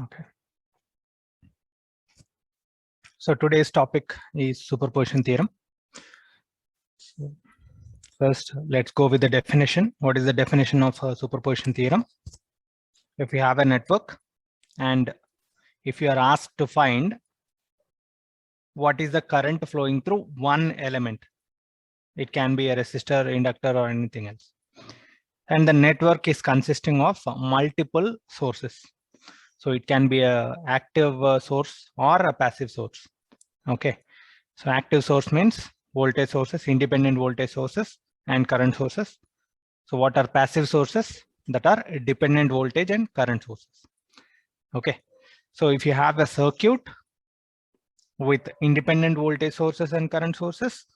Okay. So today's topic is superposition theorem. So first, let's go with the definition. What is the definition of a superposition theorem? If you have a network and if you are asked to find what is the current flowing through one element, it can be a resistor, inductor, or anything else. And the network is consisting of multiple sources. So it can be a active source or a passive source. Okay. So active source means voltage sources, independent voltage sources, and current sources. So what are passive sources? That are dependent voltage and current sources. Okay. So if you have a circuit with independent voltage sources and current sources,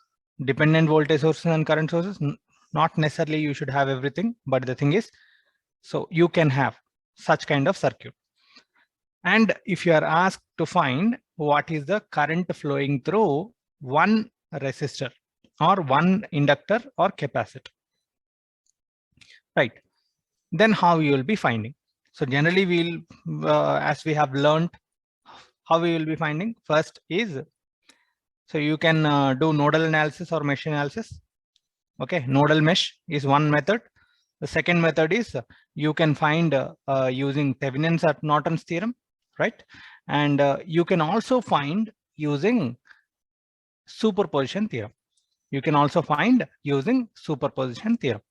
dependent voltage sources and current sources, not necessarily you should have everything, but the thing is, so you can have such kind of circuit. And if you are asked to find what is the current flowing through one resistor or one inductor or capacitor, right? Then how you will be finding? So generally we'll, as we have learned, how we will be finding first is, so you can do nodal analysis or mesh analysis. Okay, nodal mesh is one method. The second method is you can find using Thevenin's or Norton's theorem, right? And you can also find using superposition theorem. You can also find using superposition theorem.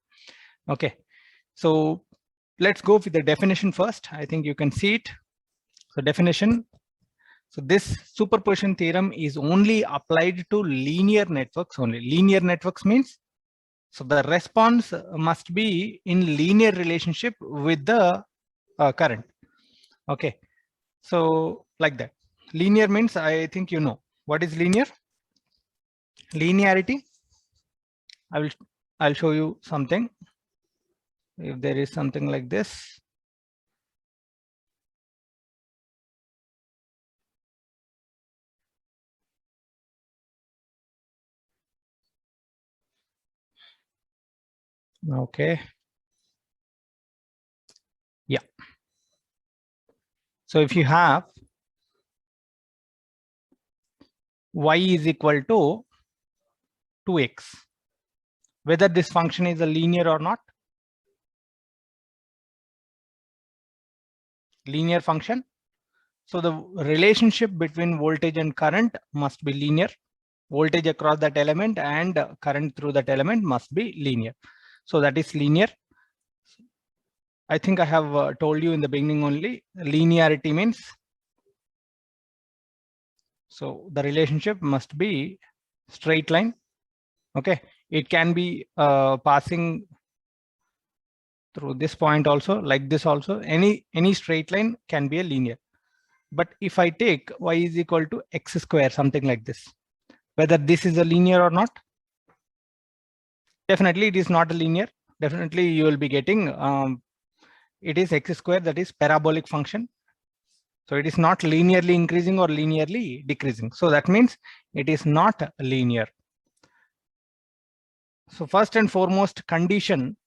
Okay, so let's go with the definition first. I think you can see it. So definition. So this superposition theorem is only applied to linear networks only. Linear networks means, so the response must be in linear relationship with the current. Okay, so like that. Linear means, I think you know what is linear. Linearity, I'll show you something. If there is something like this. Okay. Yeah. So if you have y is equal to 2x, whether this function is a linear or not. Linear function. So the relationship between voltage and current must be linear. Voltage across that element and current through that element must be linear. So that is linear. I think I have told you in the beginning only. Linearity means, so the relationship must be straight line. Okay, it can be passing through this point also, like this also. Any straight line can be a linear. But if I take y is equal to x square, something like this, whether this is a linear or not, definitely it is not a linear. Definitely you will be getting it is x square, that is parabolic function. So it is not linearly increasing or linearly decreasing. So that means it is not linear. So first and foremost condition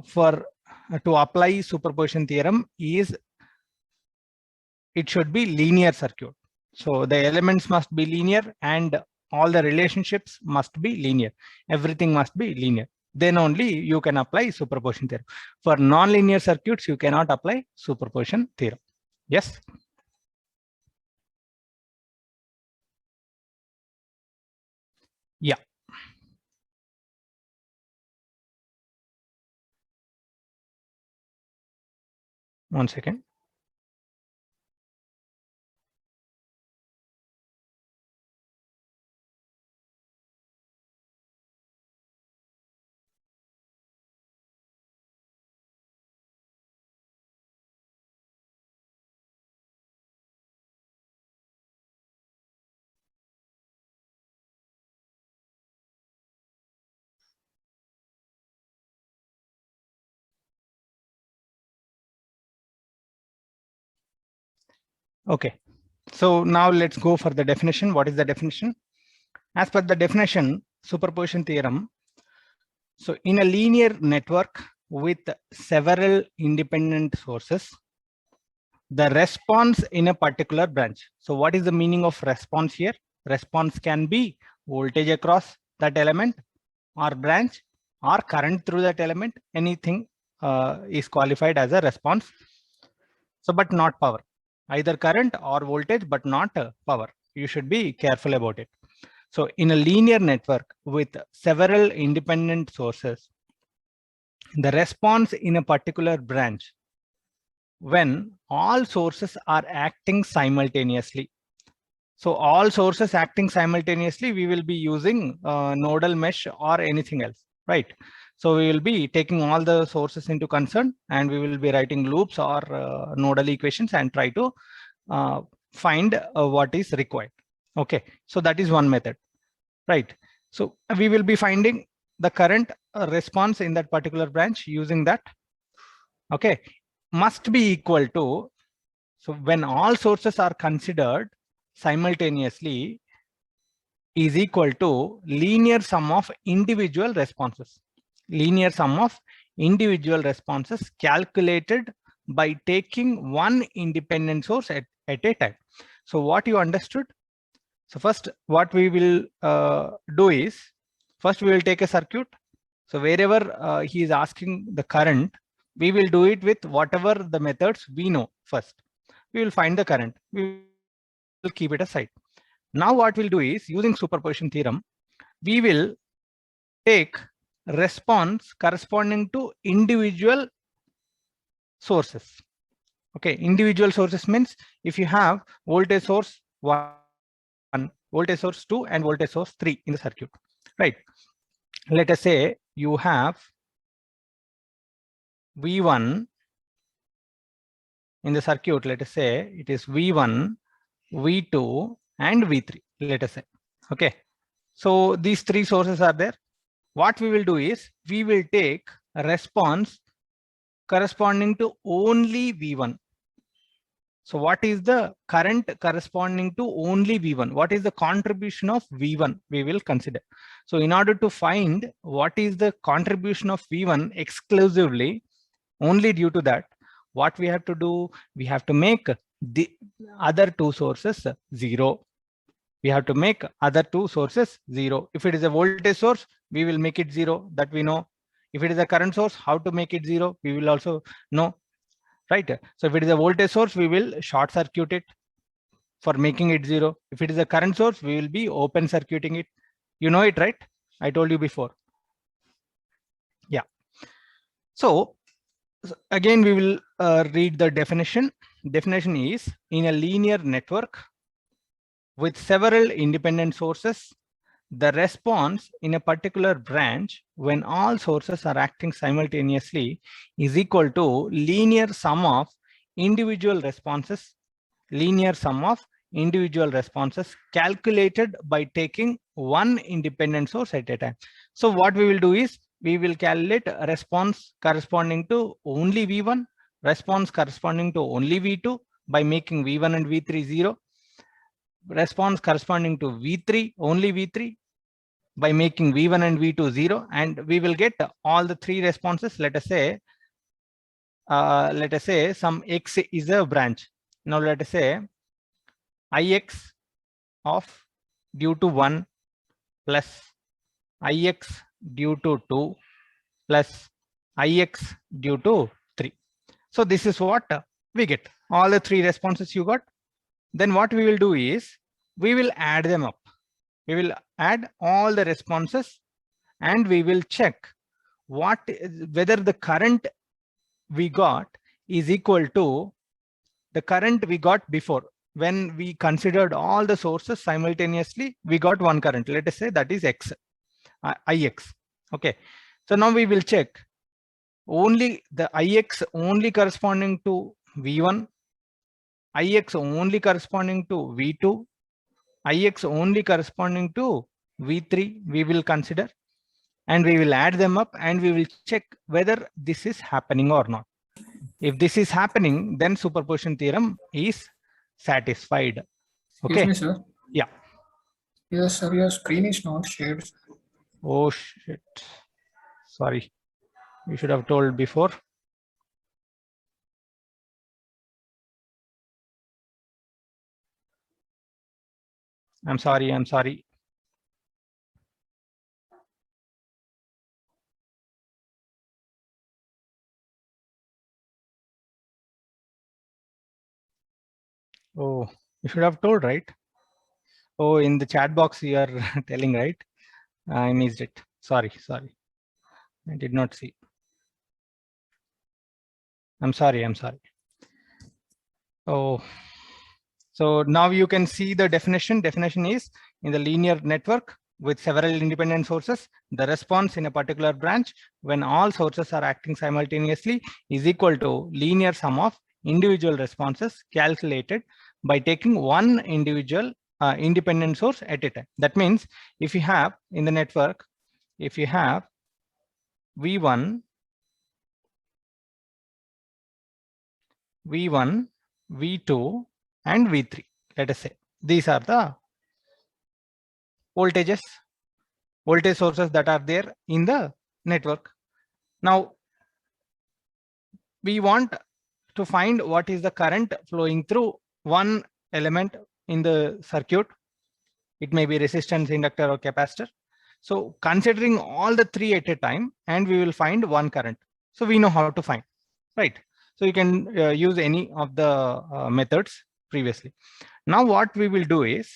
for to apply superposition theorem is it should be linear circuit. So the elements must be linear and all the relationships must be linear. Everything must be linear. Then only you can apply superposition theorem. For non-linear circuits, you cannot apply superposition theorem. Yes. Yeah. One second. Okay. So now let's go for the definition. What is the definition? As per the definition, superposition theorem. So in a linear network with several independent sources, the response in a particular branch. So what is the meaning of response here? Response can be voltage across that element or branch or current through that element. Anything is qualified as a response. So, but not power, either current or voltage, but not power. You should be careful about it. So in a linear network with several independent sources, the response in a particular branch when all sources are acting simultaneously. So all sources acting simultaneously, we will be using nodal mesh or anything else, right? So we will be taking all the sources into concern and we will be writing loops or nodal equations and try to find what is required. Okay, so that is one method, right? So we will be finding the current response in that particular branch using that. Okay, must be equal to, so when all sources are considered simultaneously, is equal to linear sum of individual responses. Linear sum of individual responses calculated by taking one independent source at a time. So what you understood? So first what we will do is, first we will take a circuit. So wherever he is asking the current, we will do it with whatever the methods we know first. We will find the current. We will keep it aside. Now what we'll do is, using superposition theorem, we will take response corresponding to individual sources. Okay, individual sources means if you have voltage source 1, voltage source 2 and voltage source 3 in the circuit, right? Let us say you have V1 in the circuit. Let us say it is V1, V2 and V3, let us say. Okay, so these three sources are there. What we will do is, we will take a response corresponding to only V1. So what is the current corresponding to only V1? What is the contribution of V1? We will consider. So in order to find what is the contribution of V1 exclusively, only due to that, what we have to do, we have to make the other two sources 0. We have to make other two sources 0. If it is a voltage source, we will make it 0, that we know. If it is a current source, how to make it 0, we will also know, right? So if it is a voltage source, we will short circuit it for making it 0. If it is a current source, we will be open circuiting it. You know it, right? I told you before. Yeah. So again, we will read the definition. Definition is, in a linear network with several independent sources, the response in a particular branch when all sources are acting simultaneously is equal to linear sum of individual responses, calculated by taking one independent source at a time. So what we will do is, we will calculate a response corresponding to only V1, response corresponding to only V2 by making V1 and V3 0, response corresponding to V3, only V3, by making V1 and V2 0, and we will get all the three responses. Let us say some X is a branch. Now let us say Ix of due to 1 plus Ix due to 2 plus Ix due to 3. So this is what we get. All the three responses you got. Then what we will do is, we will add them up. We will add all the responses and we will check whether the current we got is equal to the current we got before. When we considered all the sources simultaneously, we got one current. Let us say that is Ix. Okay, so now we will check only the Ix only corresponding to V1, Ix only corresponding to V2, Ix only corresponding to V3. We will consider and we will add them up and we will check whether this is happening or not. If this is happening, then superposition theorem is satisfied. Okay. Excuse me, sir. Yeah. Yes, sir. Your screen is not shared. Oh shit. Sorry. You should have told before. I'm sorry. I'm sorry. Oh, you should have told, right? Oh, in the chat box you are telling, right? I missed it. Sorry. I did not see. I'm sorry. Oh, so now you can see the definition. Definition is in the linear network with several independent sources, the response in a particular branch when all sources are acting simultaneously is equal to linear sum of individual responses calculated by taking one individual independent source at a time. That means if you have in the network, if you have V1, V2, and V3, let us say these are the voltage sources that are there in the network. Now we want to find what is the current flowing through one element in the circuit. It may be resistance, inductor, or capacitor. So considering all the three at a time, and we will find one current. So we know how to find, right? So you can use any of the methods previously. Now what we will do is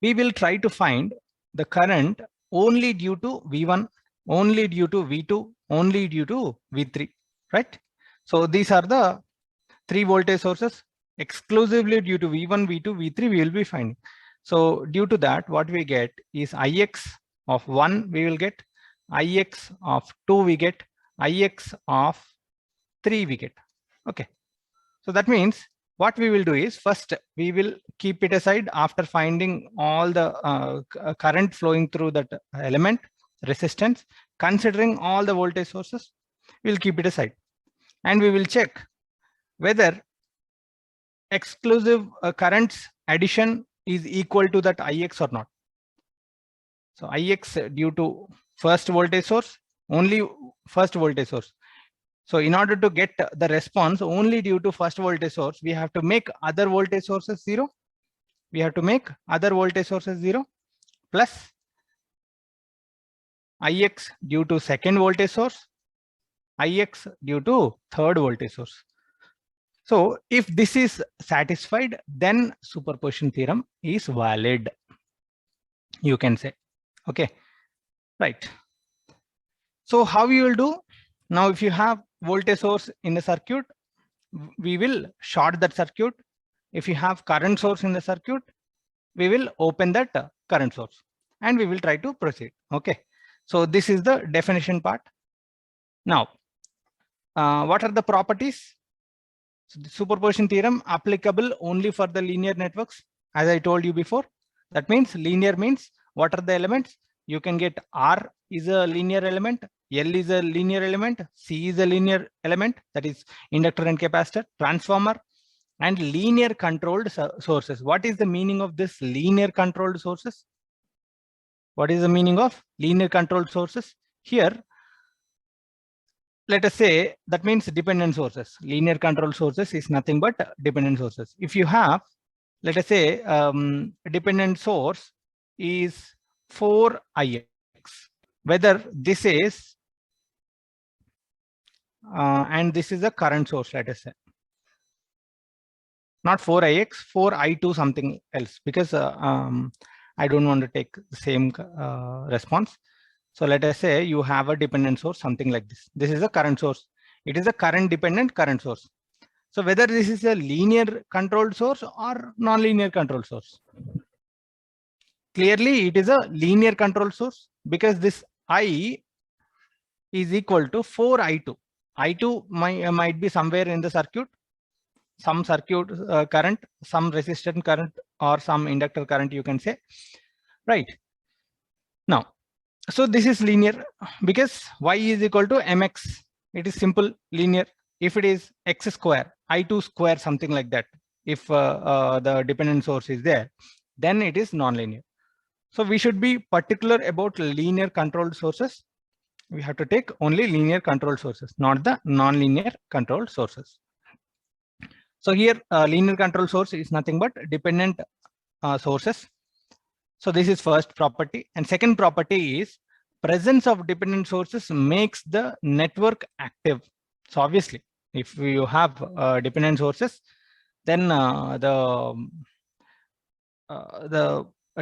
we will try to find the current only due to V1, only due to V2, only due to V3, right? So these are the three voltage sources exclusively due to V1, V2, V3 we will be finding. So due to that, what we get is Ix of 1 we will get, Ix of 2 we get, Ix of 3 we get. Okay. So that means what we will do is first we will keep it aside after finding all the current flowing through that element resistance, considering all the voltage sources, we'll keep it aside and we will check whether exclusive currents addition is equal to that Ix or not. So Ix due to first voltage source, only first voltage source. So in order to get the response only due to first voltage source, we have to make other voltage sources 0. We have to make other voltage sources 0 plus Ix due to second voltage source, Ix due to third voltage source. So if this is satisfied, then superposition theorem is valid, you can say. Okay, right. So how you will do? Now, if you have voltage source in the circuit, we will short that circuit. If you have current source in the circuit, we will open that current source and we will try to proceed. Okay, so this is the definition part. Now, what are the properties? So the superposition theorem applicable only for the linear networks, as I told you before. That means linear means what are the elements? You can get R is a linear element, L is a linear element, C is a linear element, that is inductor and capacitor, transformer, and linear controlled sources. What is the meaning of this linear controlled sources? What is the meaning of linear controlled sources? Here, let us say that means dependent sources. Linear control sources is nothing but dependent sources. If you have, let us say, a dependent source is 4Ix, whether this is and this is a current source, let us say, not 4Ix, 4I2 something else, because I don't want to take the same response. So let us say you have a dependent source, something like this. This is a current source. It is a current dependent current source. So whether this is a linear controlled source or non-linear controlled source. Clearly, it is a linear controlled source because this I is equal to 4I2. I2 might be somewhere in the circuit, some circuit current, some resistant current, or some inductor current, you can say, right? Now, so this is linear because Y is equal to mx. It is simple linear. If it is x square, I2 square, something like that, if the dependent source is there, then it is non-linear. So we should be particular about linear controlled sources. We have to take only linear controlled sources, not the non-linear controlled sources. So here linear control source is nothing but dependent sources. So this is first property, and second property is presence of dependent sources makes the network active. So obviously, if you have dependent sources, then the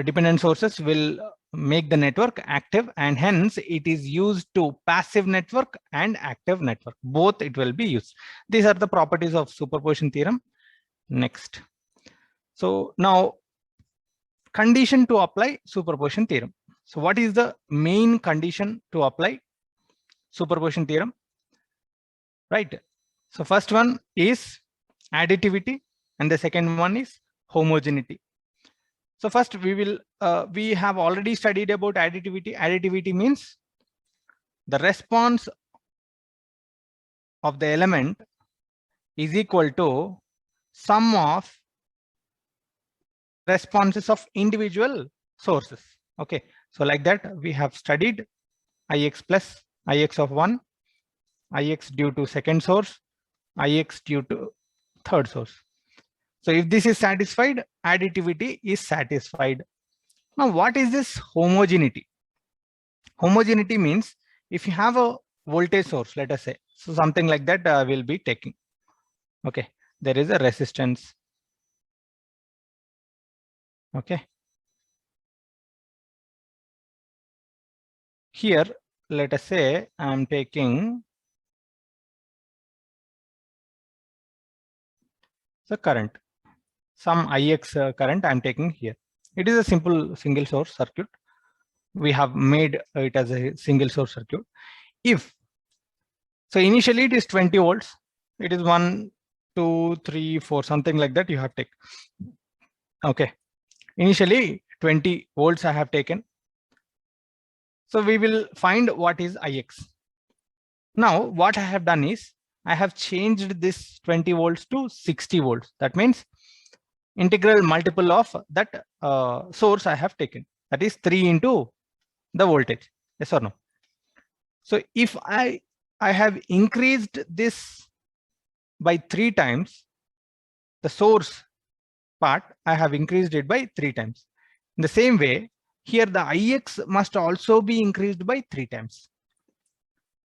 dependent sources will make the network active, and hence it is used to passive network and active network. Both it will be used. These are the properties of superposition theorem. Next. So now, condition to apply superposition theorem. So what is the main condition to apply superposition theorem? Right. So first one is additivity, and the second one is homogeneity. So first we have already studied about additivity. Additivity means the response of the element is equal to sum of responses of individual sources. Okay, so like that we have studied ix plus ix of 1, ix due to second source, ix due to third source. So if this is satisfied, additivity is satisfied. Now what is this homogeneity? Homogeneity means if you have a voltage source, let us say, so something like that will be taking. Okay, there is a resistance. Okay, here let us say I'm taking the current, some ix current I'm taking here. It is a simple single source circuit. We have made it as a single source circuit. If so, initially it is 20 volts. It is 1, 2, 3, 4, something like that you have taken. Okay, initially 20 volts I have taken. So we will find what is ix. Now what I have done is I have changed this 20 volts to 60 volts. That means integral multiple of that source I have taken. That is 3 into the voltage. Yes or no? So if I have increased this by 3 times, the source part, I have increased it by 3 times. In the same way, here the ix must also be increased by 3 times.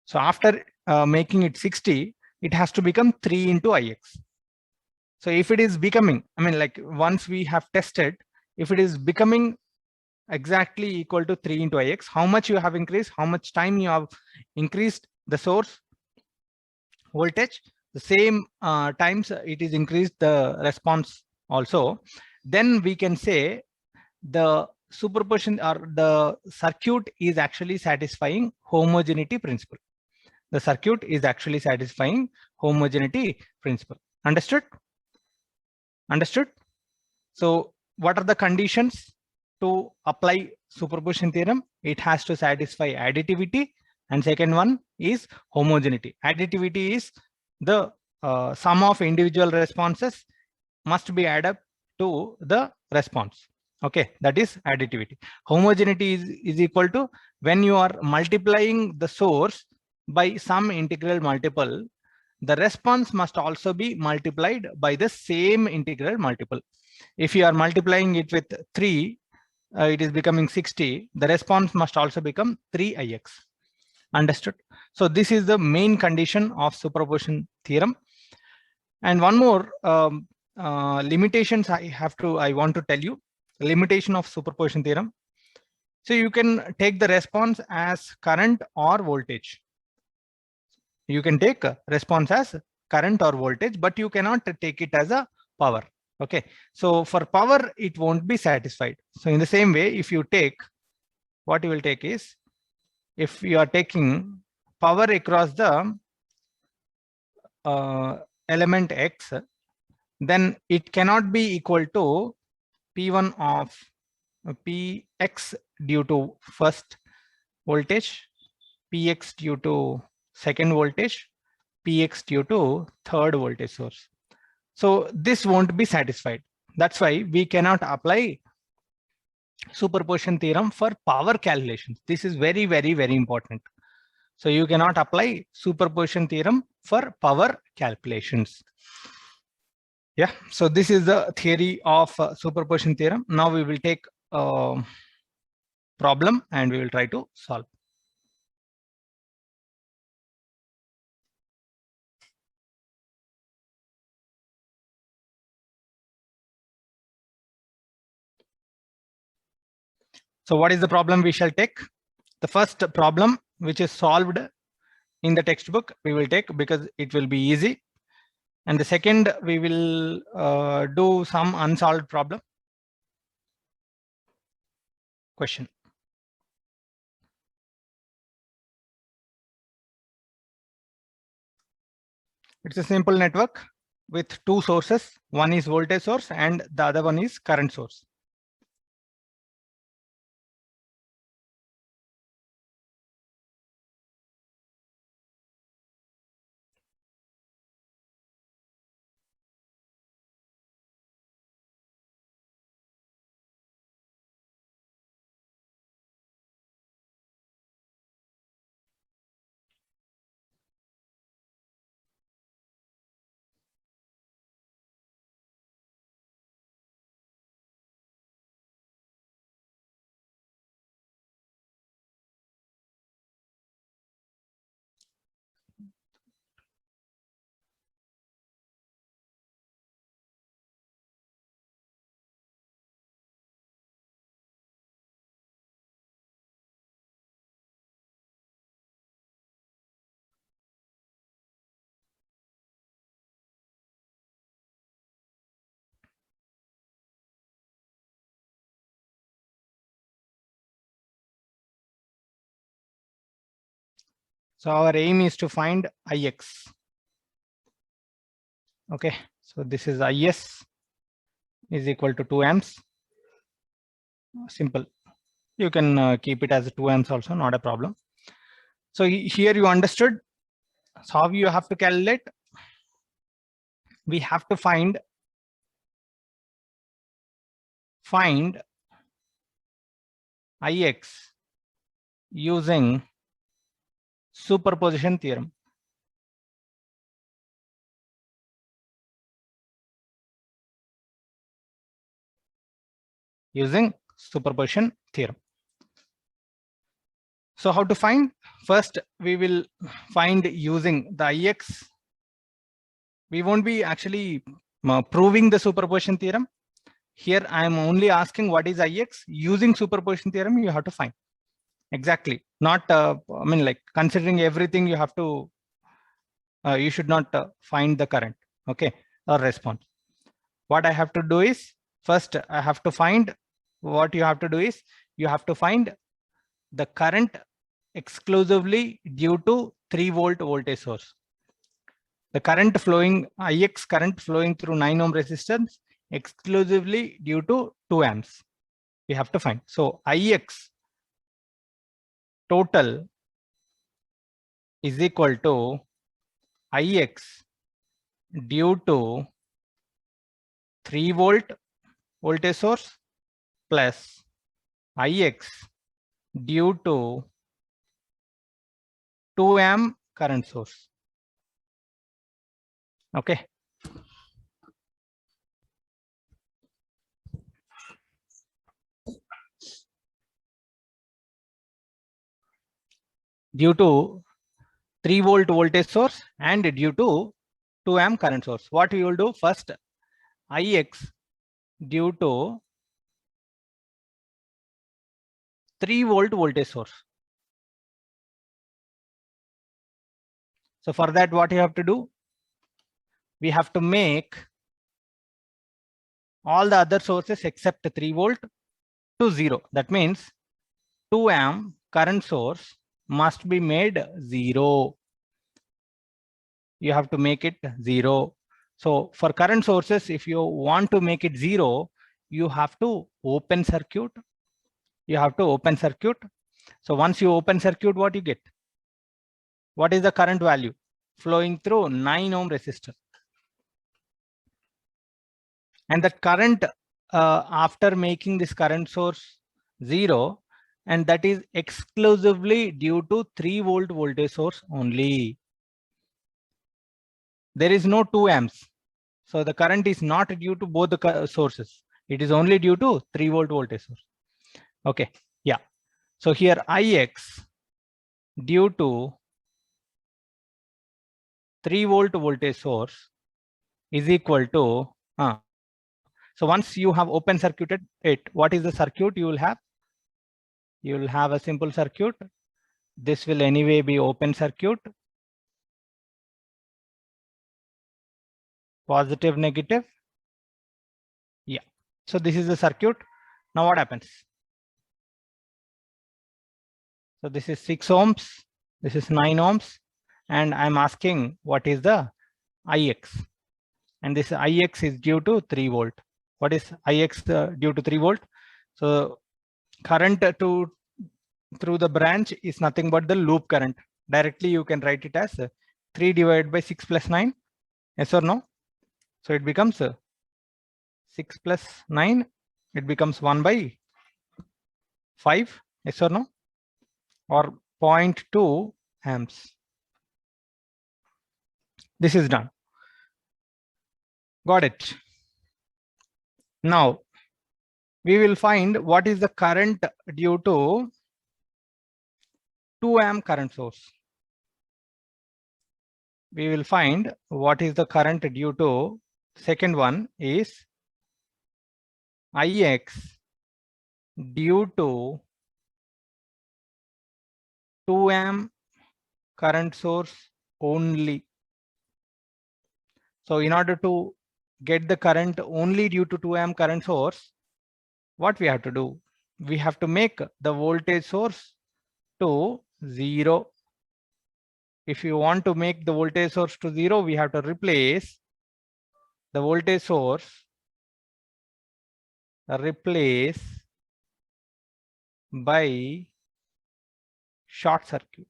So after making it 60, it has to become 3 into ix. So if it is becoming, I mean, like once we have tested, if it is becoming exactly equal to 3 into ix, how much you have increased, how much time you have increased the source voltage, the same times it is increased the response also, then we can say the superposition or the circuit is actually satisfying homogeneity principle. The circuit is actually satisfying homogeneity principle. Understood? Understood? So what are the conditions to apply superposition theorem? It has to satisfy additivity, and second one is homogeneity. Additivity is the sum of individual responses must be added up to the response. Okay, that is additivity. Homogeneity is equal to when you are multiplying the source by some integral multiple, the response must also be multiplied by the same integral multiple. If you are multiplying it with 3, it is becoming 60. The response must also become 3ix. Understood? So this is the main condition of superposition theorem. And one more limitations I want to tell you. Limitation of superposition theorem. So you can take the response as current or voltage. You can take a response as current or voltage, but you cannot take it as a power. Okay, so for power it won't be satisfied. So in the same way, if you take, what you will take is, if you are taking power across the element x, then it cannot be equal to P1 of Px due to first voltage, Px due to second voltage, Px due to third voltage source. So this won't be satisfied. That's why we cannot apply superposition theorem for power calculations. This is very, very, very important. So you cannot apply superposition theorem for power calculations. Yeah, so this is the theory of superposition theorem. Now we will take a problem and we will try to solve. So what is the problem we shall take? The first problem which is solved in the textbook we will take because it will be easy. And the second we will do some unsolved problem. Question. It's a simple network with two sources. One is voltage source and the other one is current source. So our aim is to find Ix. Okay, so this is Is is equal to 2 amps. Simple. You can keep it as 2 amps also, not a problem. So here you understood. So how you have to calculate? We have to find Ix using superposition theorem. Using superposition theorem. So how to find? First, we will find using the Ix. We won't be actually proving the superposition theorem. Here I am only asking what is Ix. Using superposition theorem, you have to find. Exactly. Not, I mean, like considering everything, you have to, you should not find the current, okay, or response. What I have to do is, first I have to find, what you have to do is, you have to find the current exclusively due to 3-volt voltage source. The current flowing, Ix current flowing through 9 ohm resistance exclusively due to 2 amps. We have to find. So Ix total is equal to Ix due to 3-volt voltage source plus Ix due to 2 amp current source. Okay. Due to 3-volt voltage source and due to 2 amp current source. What we will do first, Ix due to 3-volt voltage source. So for that, what you have to do? We have to make all the other sources except 3-volt to 0. That means 2 amp current source must be made 0. You have to make it 0. So for current sources, if you want to make it 0, you have to open circuit. You have to open circuit. So once you open circuit, what you get? What is the current value flowing through 9 ohm resistor? And that current after making this current source 0, and that is exclusively due to 3-volt voltage source only. There is no 2 amps. So the current is not due to both the sources. It is only due to 3 volt voltage source. Okay. Yeah. So here Ix due to 3 volt voltage source is equal to, so once you have open circuited it, what is the circuit you will have? You will have a simple circuit. This will anyway be open circuit. Positive, negative. Yeah. So this is the circuit. Now what happens? So this is 6 ohms. This is 9 ohms. And I'm asking what is the Ix? And this Ix is due to 3 volt. What is Ix due to 3 volt? So current through the branch is nothing but the loop current. Directly you can write it as 3 divided by 6 plus 9. Yes or no? So it becomes 6 plus 9. It becomes 1 by 5. Yes or no? Or 0.2 amps. This is done. Got it. Now we will find what is the current due to 2 amp current source. We will find what is the current due to, second one is Ix due to 2 amp current source only. So in order to get the current only due to 2 amp current source, what we have to do? We have to make the voltage source to 0. If you want to make the voltage source to 0, we have to replace the voltage source, by short circuit.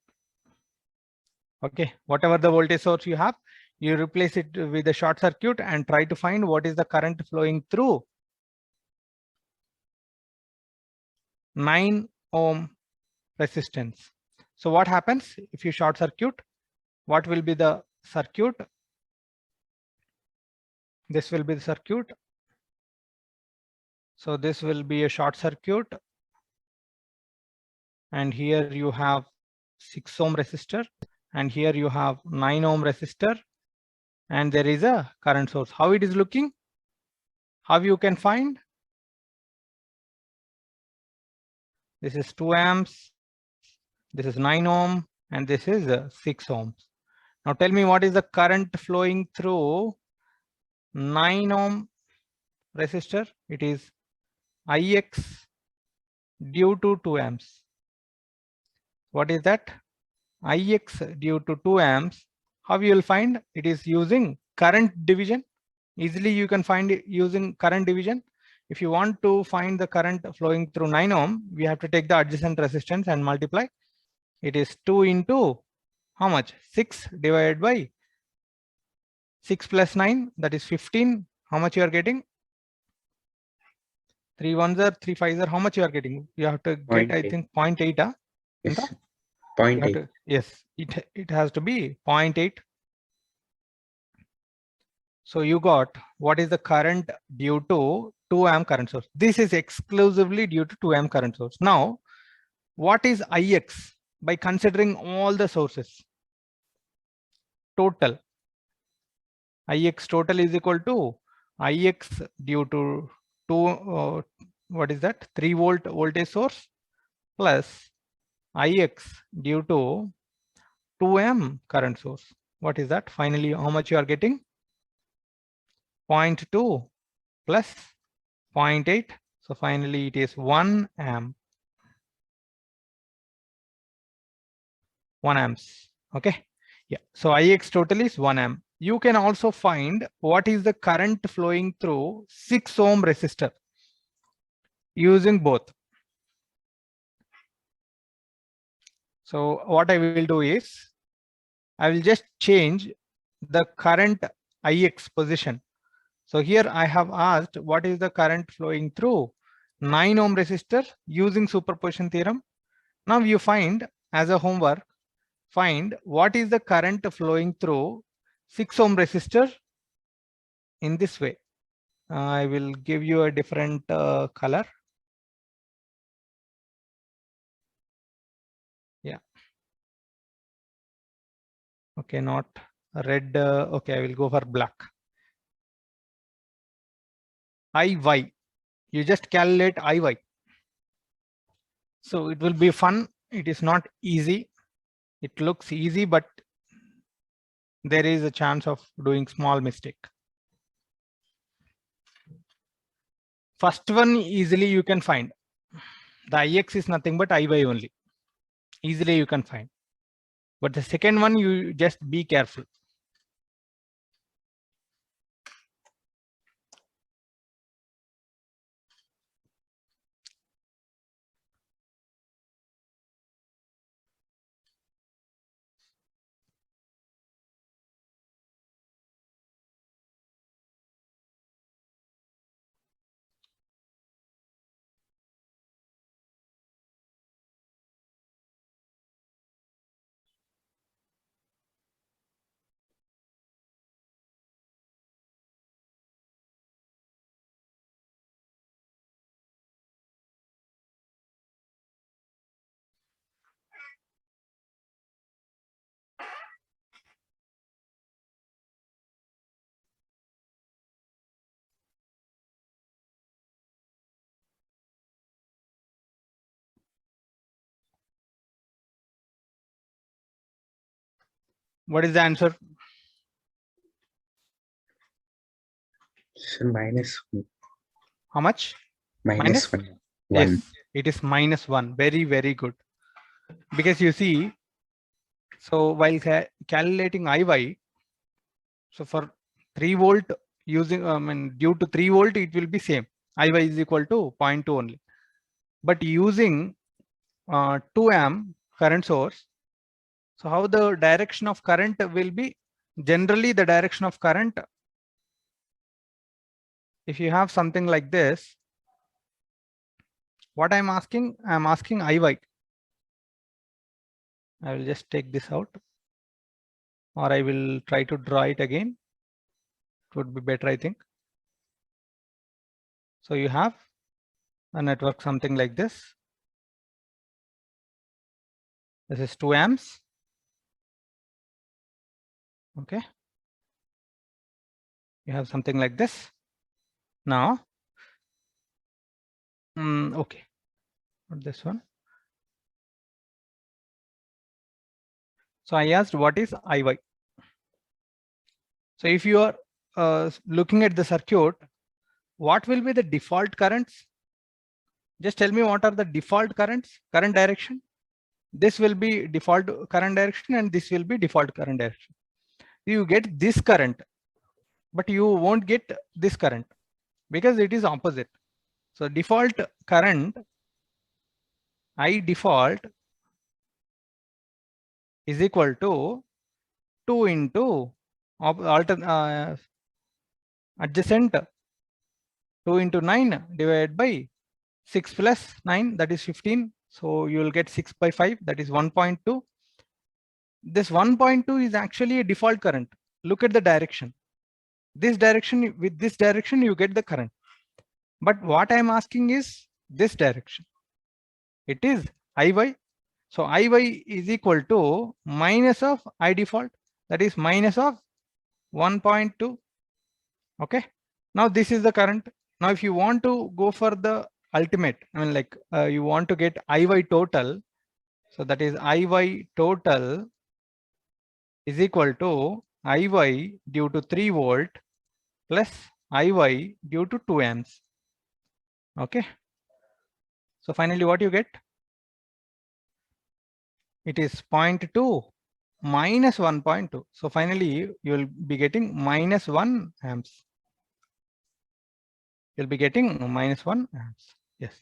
Okay, whatever the voltage source you have, you replace it with a short circuit and try to find what is the current flowing through 9 ohm resistance. So what happens if you short circuit? What will be the circuit? This will be the circuit. So this will be a short circuit. And here you have 6 ohm resistor. And here you have 9 ohm resistor. And there is a current source. How it is looking? How you can find? This is 2 amps. This is 9 ohm. And this is 6 ohms. Now tell me what is the current flowing through 9 ohm resistor? It is Ix due to 2 amps. What is that? Ix due to 2 amps. How you will find? It is using current division. Easily you can find it using current division. If you want to find the current flowing through 9 ohm, we have to take the adjacent resistance and multiply. It is 2 into how much? 6 divided by 6 plus 9, that is 15. How much you are getting? 3 ones are 3 5s are how much you are getting? You have to get 0.8. I think 0.8. Yes. 0.8. Yes, it has to be 0.8. So you got what is the current due to 2 amp current source. This is exclusively due to 2 amp current source. Now, what is Ix by considering all the sources? Total. Ix total is equal to Ix due to 2, what is that? 3 volt voltage source plus Ix due to 2 amp current source. What is that? Finally, how much you are getting? 0.2 plus 0.8. So finally it is 1 amp. 1 amps. Okay. Yeah. So Ix total is 1 amp. You can also find what is the current flowing through 6 ohm resistor using both. So what I will do is I will just change the current Ix position. So here I have asked what is the current flowing through 9 ohm resistor using superposition theorem. Now you find as a homework, find what is the current flowing through 6 ohm resistor in this way. I will give you a different color. Yeah. Okay, not red. Okay, I will go for black. IY. You just calculate IY. So it will be fun. It is not easy. It looks easy, but there is a chance of doing small mistake. First one easily you can find. The IX is nothing but IY only. Easily you can find. But the second one, you just be careful. What is the answer? So minus How much? minus one. Yes, it is -1. Very, very good. Because you see, so while calculating IY, so for 3 volt using, due to 3 volt, it will be same. IY is equal to 0.2 only. But using 2 amp current source, so how the direction of current will be? Generally, the direction of current, if you have something like this, what I'm asking IY. I will just take this out, or I will try to draw it again. It would be better, I think. So you have a network something like this. This is 2 amps. Okay. You have something like this. Now, okay, not this one. So I asked, what is IY? So if you are looking at the circuit, what will be the default currents? Just tell me what are the default currents, current direction. This will be default current direction and this will be default current direction. You get this current, but you won't get this current because it is opposite. So default current, I default is equal to 2 into adjacent 2 into 9 divided by 6 plus 9, that is 15. So you will get 6 by 5, that is 1.2. This 1.2 is actually a default current. Look at the direction. This direction, with this direction, you get the current. But what I'm asking is this direction. It is IY. So IY is equal to minus of I default, that is minus of 1.2. Okay. Now this is the current. Now if you want to go for the ultimate, you want to get IY total. So that is IY total is equal to IY due to 3 volt plus IY due to 2 amps. Okay. So finally what you get? It is 0.2 minus 1.2. So finally you will be getting minus 1 amps. You'll be getting minus 1 amps. Yes.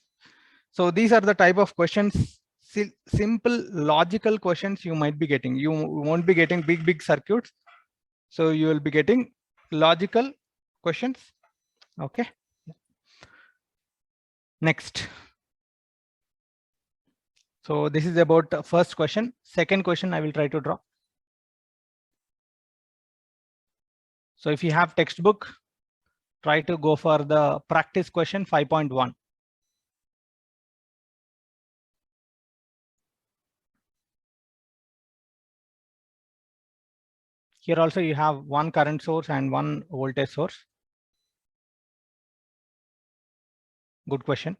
So these are the type of questions, simple logical questions you might be getting. You won't be getting big circuits. So you will be getting logical questions. Okay. Next. So this is about the first question. Second question I will try to draw. So if you have textbook, try to go for the practice question 5.1. Here also you have one current source and one voltage source. Good question.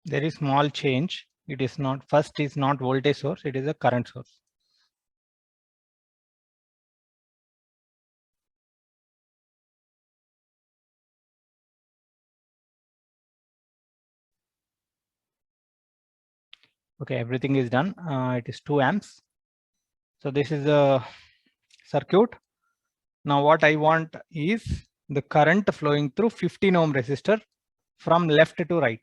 There is small change. It is not, first is not voltage source, it is a current source. Okay, everything is done. It is 2 amps. So this is the circuit. Now what I want is the current flowing through 15 ohm resistor from left to right.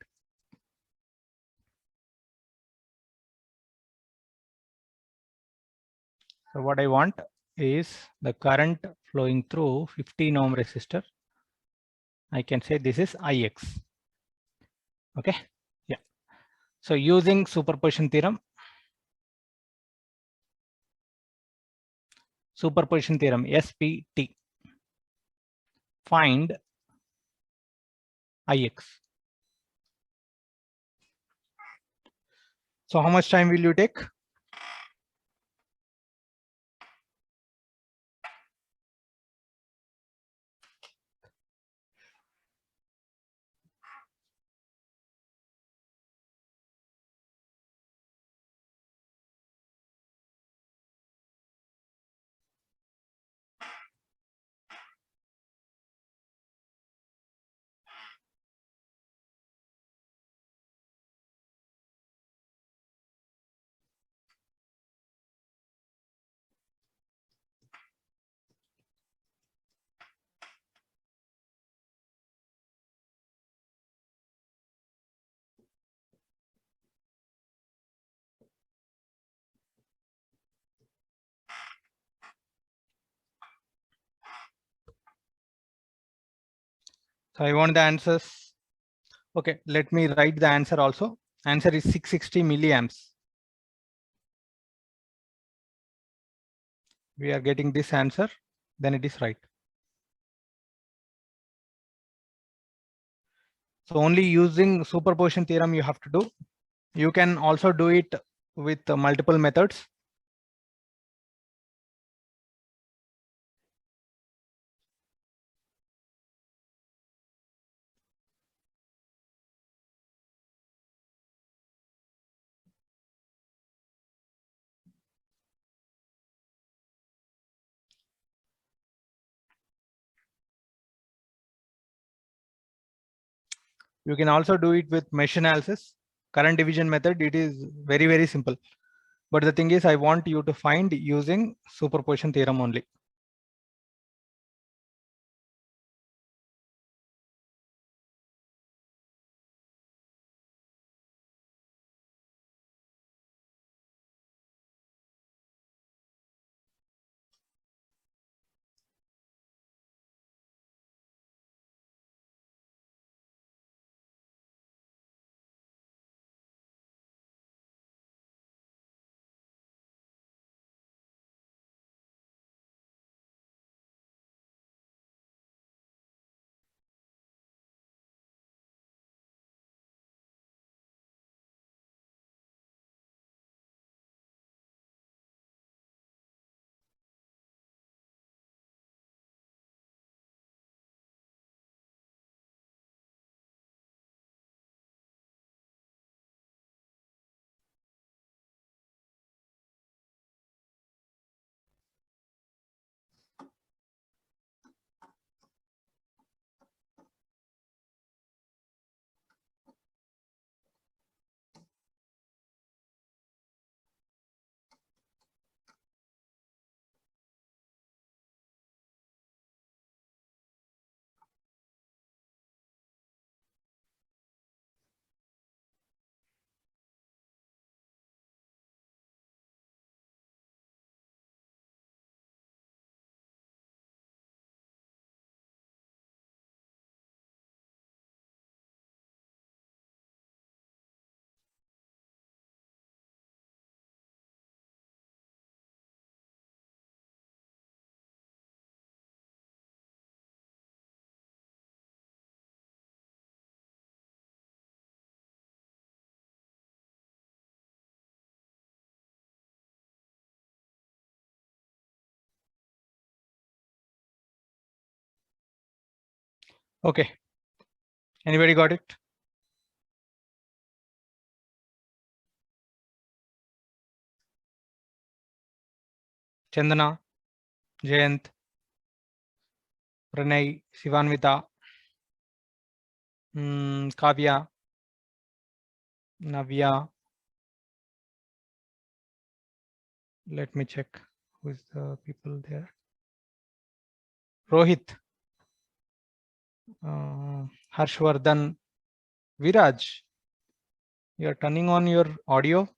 So what I want is the current flowing through 15 ohm resistor. I can say this is Ix. Okay. Yeah. So using superposition theorem, SPT, find Ix. So how much time will you take? So I want the answers. Okay, let me write the answer also. Answer is 660 milliamps. We are getting this answer, then it is right. So only using superposition theorem you have to do. You can also do it with multiple methods. You can also do it with mesh analysis, current division method. It is very, very simple. But the thing is, I want you to find using superposition theorem only. Okay. Anybody got it? Chandana, Jayant, Pranay, Sivanvita, Kavya, Navya. Let me check who is the people there. Rohit, Harshvardhan, Viraj. You are turning on your audio.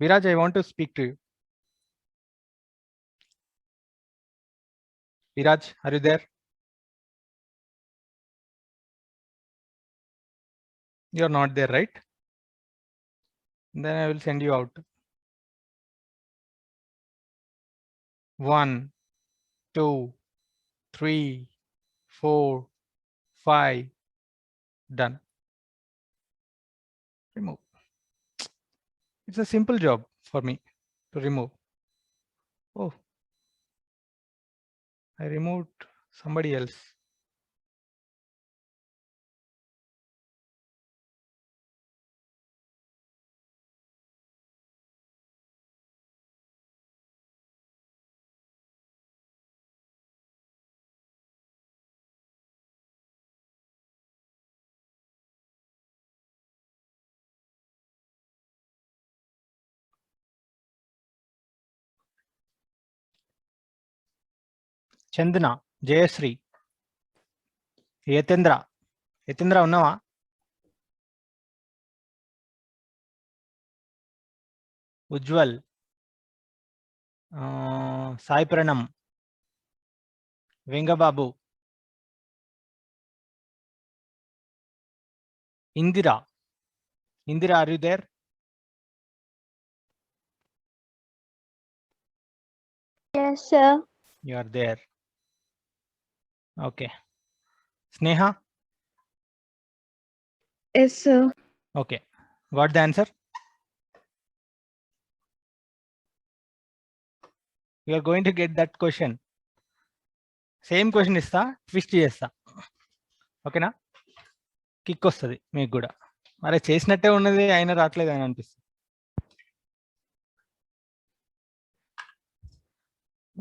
Viraj, I want to speak to you. Viraj, are you there? You're not there, right? Then I will send you out. 1, 2, 3, 4, 5. Done. Remove. It's a simple job for me to remove. Oh, I removed somebody else. Chandana, Jayasri, Yatendra. Yatendra unnava? Ujjwal, Sai Pranam, Venga Babu, Indira. Indira, are you there? Yes, sir. You are there. Okay. Sneha? Yes, sir. Okay. Got the answer? You are going to get that question. Same question is the twist chesta. Okay na? Kick వస్తుంది మీకు కూడా మరి చేసినట్టే ఉన్నది అయినా రావట్లేదు అని అనిపిస్తుంది.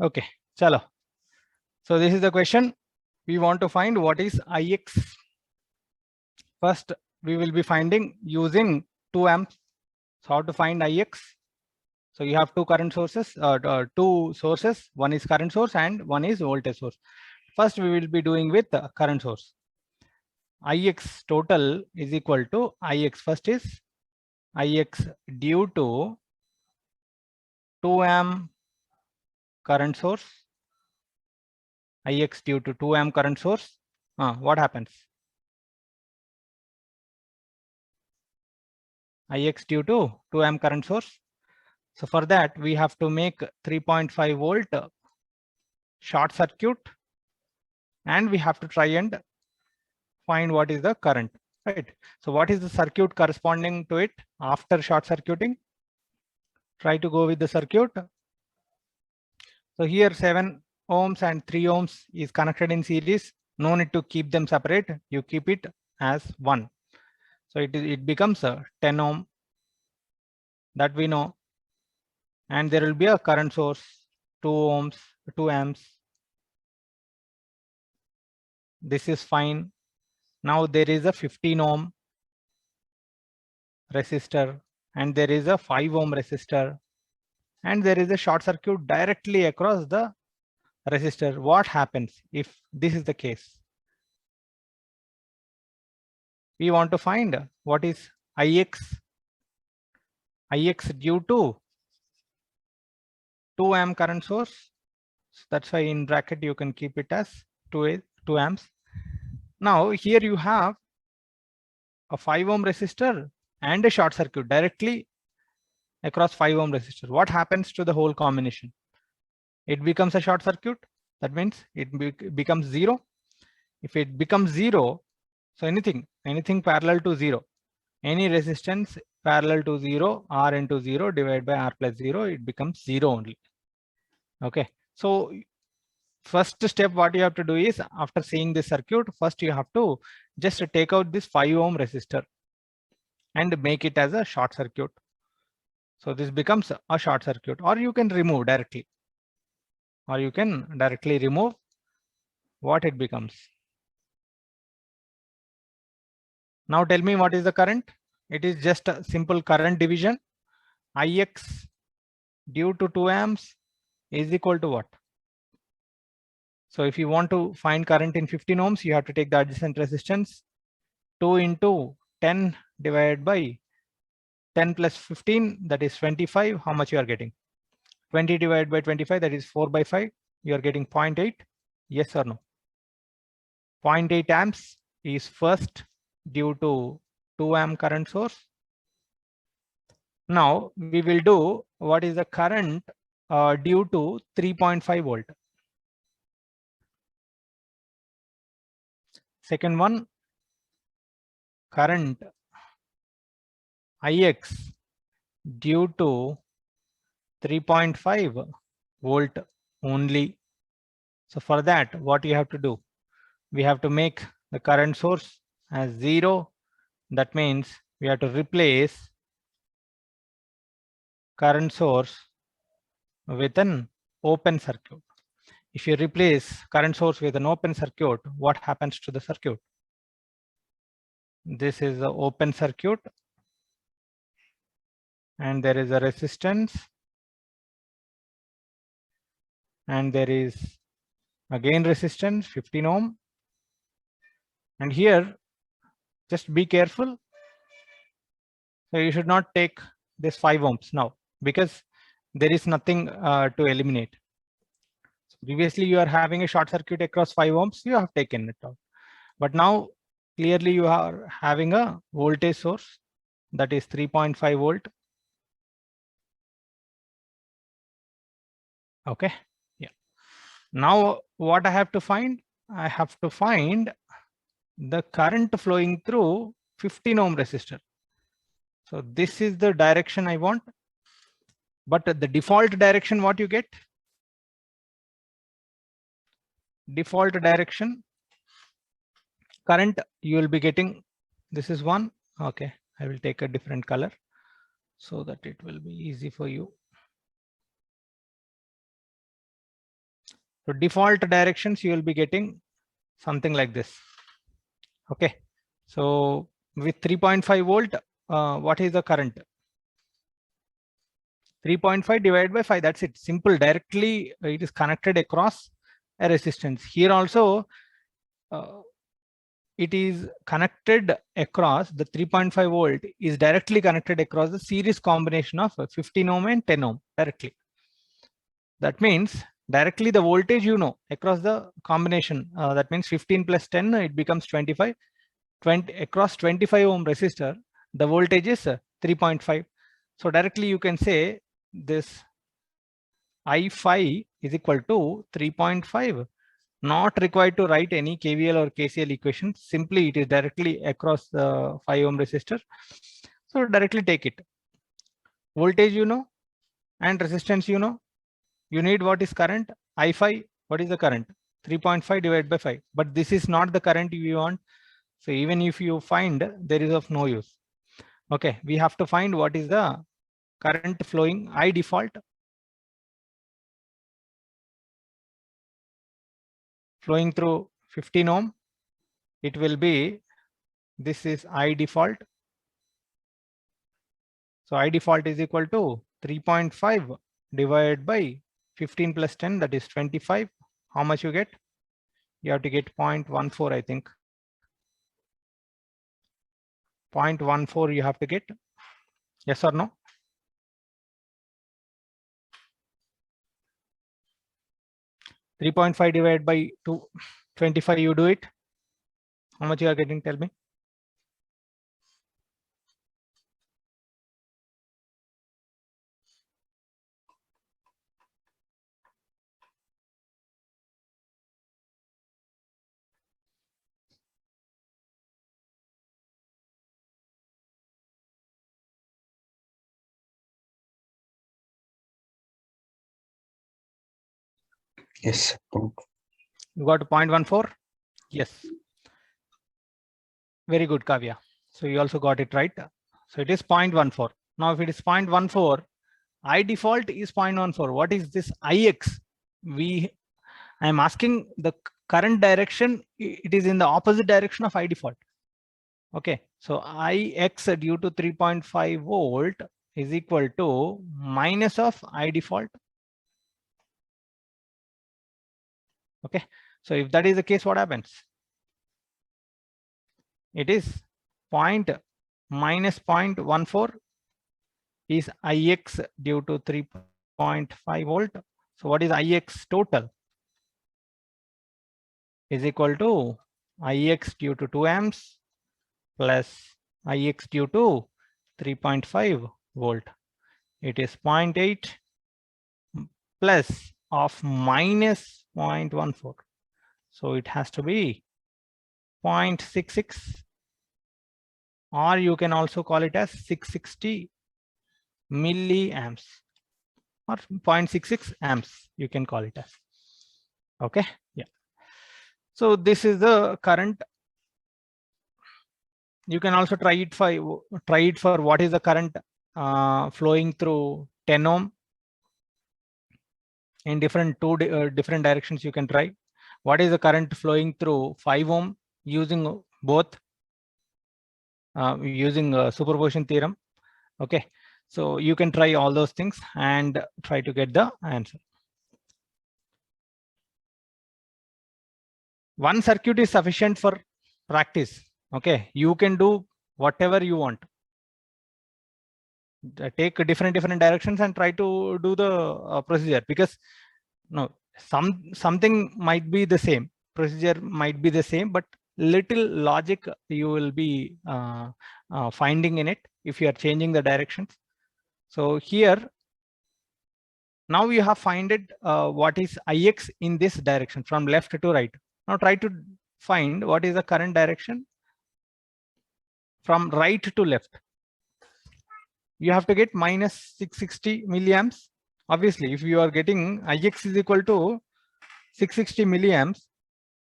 Okay, chalo. So this is the question. We want to find what is Ix. First, we will be finding using 2 amps. So how to find Ix? So you have two current sources, two sources. One is current source and one is voltage source. First, we will be doing with the current source. Ix total is equal to Ix. First is Ix due to 2 amp current source. Ix due to 2 amp current source. What happens? Ix due to 2 amp current source. So for that, we have to make 3.5 volt short circuit, and we have to try and find what is the current, right? So what is the circuit corresponding to it after short circuiting? Try to go with the circuit. So here 7 ohms and 3 ohms is connected in series. No need to keep them separate. You keep it as one. So it becomes a 10 ohm, that we know. And there will be a current source, 2 ohms, 2 amps. This is fine. Now there is a 15 ohm resistor, and there is a 5 ohm resistor, and there is a short circuit directly across the resistor. What happens if this is the case? We want to find what is Ix. Ix due to 2 amp current source. So that's why in bracket you can keep it as 2 amps. Now here you have a 5 ohm resistor and a short circuit directly across 5 ohm resistor. What happens to the whole combination? It becomes a short circuit. That means it becomes 0. If it becomes 0, so anything parallel to 0, any resistance parallel to 0, R into 0 divided by R plus 0, it becomes 0 only. Okay. So first step what you have to do is, after seeing this circuit, first you have to just take out this 5 ohm resistor and make it as a short circuit. So this becomes a short circuit, or you can remove directly, what it becomes. Now tell me what is the current. It is just a simple current division. Ix due to 2 amps is equal to what? So if you want to find current in 15 ohms, you have to take the adjacent resistance 2 into 10 divided by 10 plus 15, that is 25. How much you are getting? 20 divided by 25, that is 4 by 5. You are getting 0.8. Yes or no? 0.8 amps is first due to 2 amp current source. Now we will do what is the current due to 3.5 volt. Second one, current Ix due to 3.5 volt only. So for that, what you have to do? We have to make the current source as 0. That means we have to replace current source with an open circuit. If you replace current source with an open circuit, what happens to the circuit? This is the open circuit, and there is a resistance, and there is again resistance 15 ohm. And here, just be careful. So you should not take this 5 ohms now, because there is nothing to eliminate. So previously you are having a short circuit across 5 ohms, you have taken it out. But now clearly you are having a voltage source, that is 3.5 volt. Okay, yeah. Now what I have to find? I have to find the current flowing through 15 ohm resistor. So this is the direction I want. But the default direction, what you get? Default direction, current you will be getting, this is one. Okay, I will take a different color so that it will be easy for you. So default directions you will be getting something like this. Okay, so with 3.5 volt, what is the current? 3.5 divided by 5, that's it. Simple, directly it is connected across a resistance. Here also it is connected across, the 3.5 volt is directly connected across the series combination of 15 ohm and 10 ohm directly. That means directly the voltage across the combination, that means 15 plus 10, it becomes 25. 20 across 25 ohm resistor, the voltage is 3.5. So directly you can say this I5 is equal to 3.5. Not required to write any KVL or KCL equation. Simply it is directly across the 5 ohm resistor. So directly take it. Voltage and resistance you need what is current? I5, what is the current? 3.5 divided by 5. But this is not the current you want. So even if you find, there is of no use. Okay, we have to find what is the current flowing I default. Flowing through 15 ohm, it will be, this is I default. So I default is equal to 3.5 divided by 15 plus 10, that is 25. How much you get? You have to get 0.14, I think. 0.14 you have to get. Yes or no? .5 divided by 25, you do it. How much you are getting? Tell me. Yes. You got 0.14? Yes. Very good, Kavya. So you also got it right. So it is 0.14. Now, if it is 0.14, I default is 0.14. What is this Ix? I am asking the current direction. It is in the opposite direction of I default. Okay. So Ix due to 3.5 volt is equal to minus of I default. Okay. So if that is the case, what happens? It is minus 0.14 is Ix due to 3.5 volt. So what is Ix total? Is equal to Ix due to 2 amps plus Ix due to 3.5 volt. It is 0.8 plus of minus 0.14. So it has to be 0.66, or you can also call it as 660 milliamps, or 0.66 amps, you can call it as. Okay. Yeah. So this is the current. You can also try it for what is the current flowing through 10 ohm in different different directions. You can try what is the current flowing through 5 ohm using both using superposition theorem. Okay, so you can try all those things and try to get the answer. One circuit is sufficient for practice. Okay, you can do whatever you want. Take different directions and try to do the procedure, because no, something might be the same, procedure might be the same, but little logic you will be finding in it if you are changing the directions. So here now you have find it what is Ix in this direction from left to right. Now try to find what is the current direction from right to left. You have to get minus 660 milliamps. Obviously, if you are getting Ix is equal to 660 milliamps,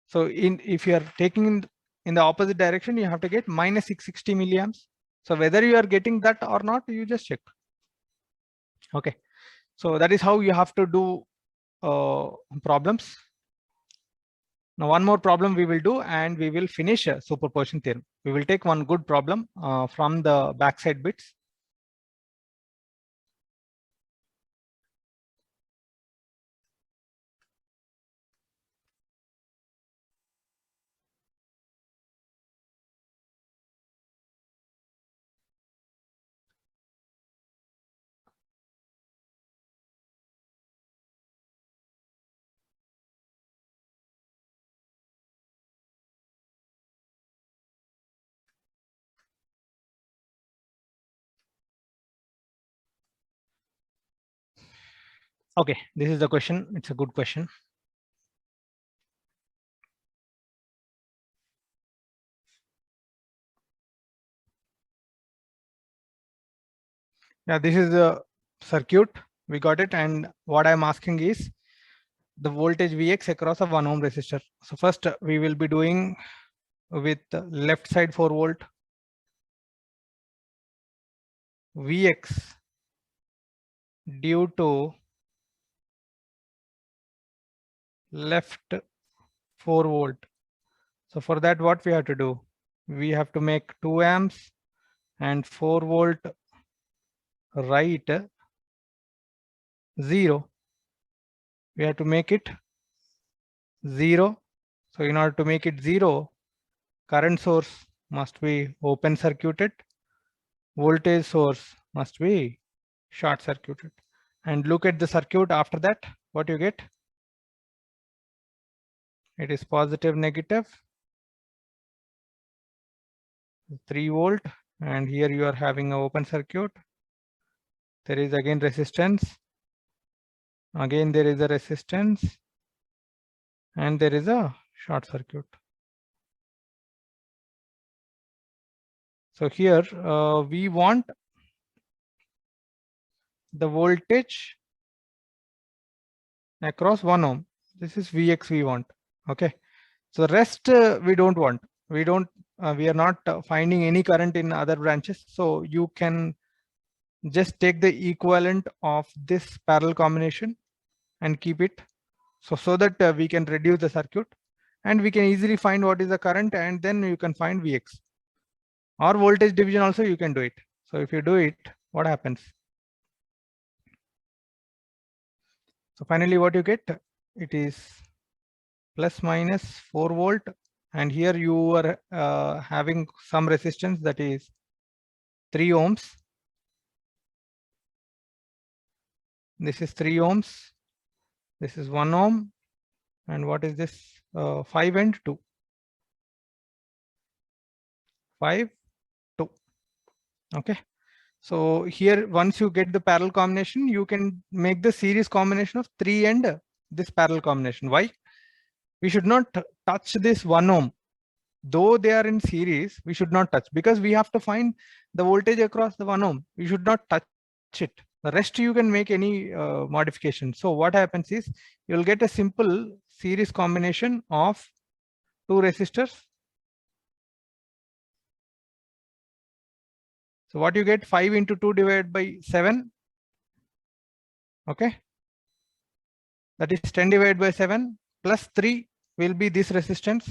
so if you are taking in the opposite direction, you have to get minus 660 milliamps. So whether you are getting that or not, you just check. Okay, so that is how you have to do problems. Now one more problem we will do, and we will finish superposition theorem. We will take one good problem from the backside bits. Okay, this is the question. It's a good question. Yeah, this is the circuit. We got it. And what I'm asking is the voltage Vx across a 1 ohm resistor. So first we will be doing with left side 4 volt Vx due to left 4 volt. So for that, what we have to do? We have to make 2 amps and 4 volt right 0. We have to make it 0. So in order to make it 0, current source must be open circuited, voltage source must be short circuited. And look at the circuit after that, what you get? It is positive, negative, 3 volt, and here you are having an open circuit. There is again resistance. Again, there is a resistance, and there is a short circuit. So here we want the voltage across 1 ohm. This is Vx we want. Okay, so rest we don't want. We are not finding any current in other branches. So you can just take the equivalent of this parallel combination and keep it. So that we can reduce the circuit and we can easily find what is the current, and then you can find Vx. Or voltage division also you can do it. So if you do it, what happens? So finally what you get, it is plus minus 4 volt, and here you are having some resistance, that is 3 ohms. This is 3 ohms. This is 1 ohm. And what is this? 5 and 2. 5, 2. Okay. So here, once you get the parallel combination, you can make the series combination of 3 and this parallel combination. Why? We should not touch this 1 ohm. Though they are in series, we should not touch, because we have to find the voltage across the 1 ohm. We should not touch it. The rest you can make any modification. So what happens is you will get a simple series combination of 2 resistors. So what you get, 5 into 2 divided by 7. Okay. That is 10 divided by 7 plus 3 will be this resistance.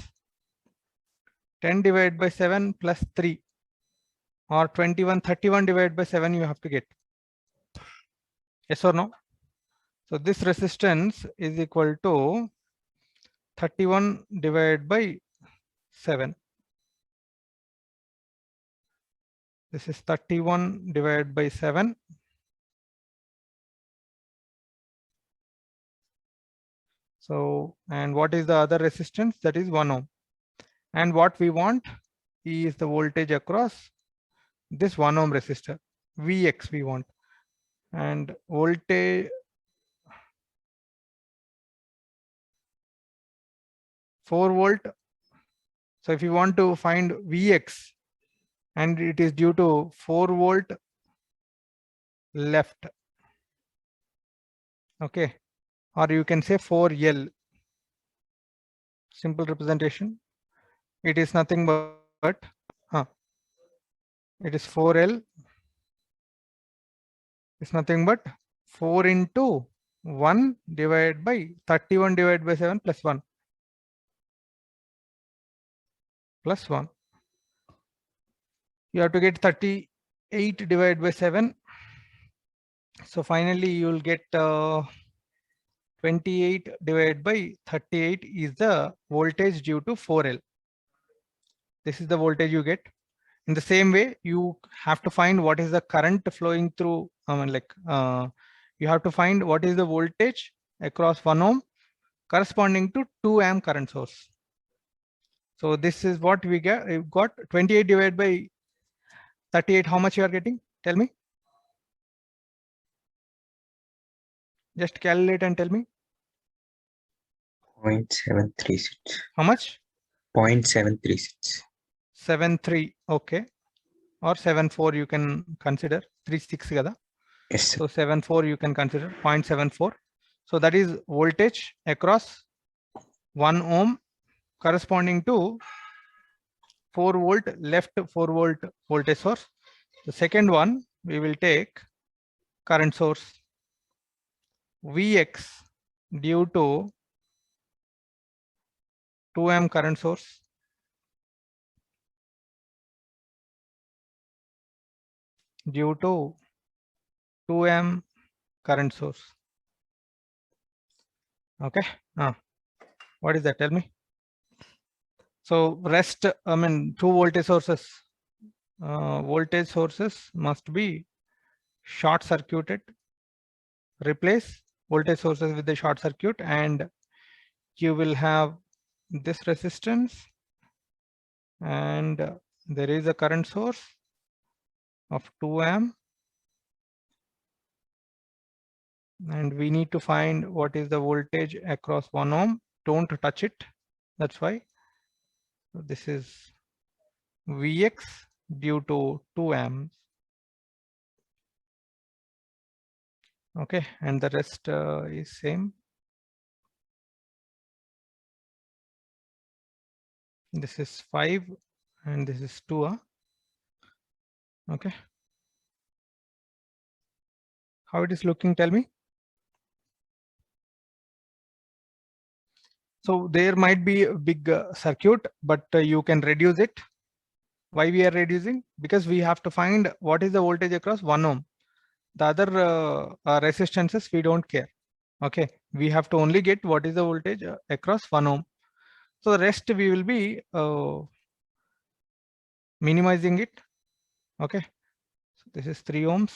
10 divided by 7 plus 3, or 31 divided by 7 you have to get. Yes or no? So this resistance is equal to 31 divided by 7. This is 31 divided by 7. So, and what is the other resistance? That is 1 ohm. And what we want is the voltage across this 1 ohm resistor. Vx we want. And voltage 4 volt. So if you want to find Vx, and it is due to 4 volt left. Okay. Or you can say 4L. Simple representation. It is nothing but it is 4L. It's nothing but 4 into 1 divided by 31 divided by 7 plus 1. Plus 1. You have to get 38 divided by 7. So finally you will get 28 divided by 38 is the voltage due to 4L. This is the voltage you get. In the same way, you have to find what is the current flowing through. You have to find what is the voltage across 1 ohm corresponding to 2 amp current source. So this is what we get. We got 28 divided by 38. How much you are getting? Tell me. Just calculate and tell me. 0.736. How much? 0.736. 73. Okay. Or 74 you can consider. 36 kada. Yes, sir. So 74 you can consider 0.74. So that is voltage across 1 ohm corresponding to 4 volt left 4 volt voltage source. The second one, we will take current source Vx due to 2 amp current source. Due to 2 amp current source. Okay. What is that? Tell me. So rest, I mean, 2 voltage sources. Voltage sources must be short circuited. Replace voltage sources with the short circuit, and you will have this resistance, and there is a current source of 2 amp, and we need to find what is the voltage across 1 ohm. Don't touch it. That's why. So this is Vx due to 2 amps. Okay, and the rest is same. This is 5 and this is 2. Okay. How it is looking, tell me. So there might be a big circuit, but you can reduce it. Why we are reducing? Because we have to find what is the voltage across 1 ohm. The other resistances, we don't care. Okay, we have to only get what is the voltage across 1 ohm. So the rest we will be minimizing it. Okay, so this is 3 ohms.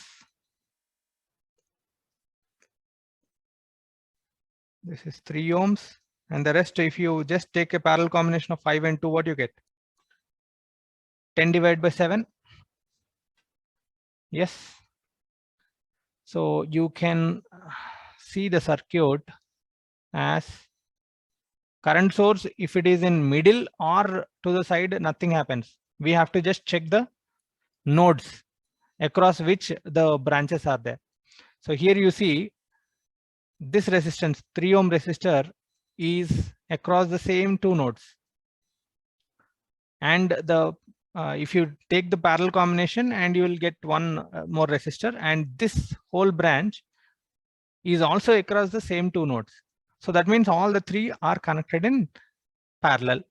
This is 3 ohms. And the rest, if you just take a parallel combination of 5 and 2, what you get? 10 divided by 7. Yes. So you can see the circuit as current source. If it is in middle or to the side, nothing happens. We have to just check the nodes across which the branches are there. So here you see this resistance, 3 ohm resistor, is across the same 2 nodes. And the if you take the parallel combination, and you will get one more resistor, and this whole branch is also across the same 2 nodes. So that means all the 3 are connected in parallel.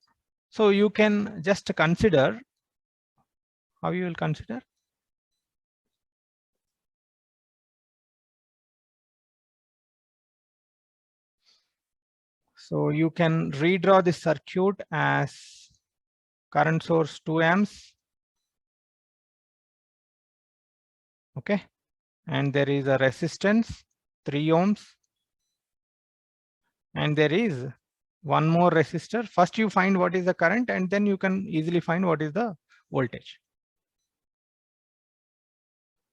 So you can just consider how you will consider. So you can redraw this circuit as current source 2 amps. Okay. And there is a resistance 3 ohms. And there is one more resistor. First you find what is the current, and then you can easily find what is the voltage.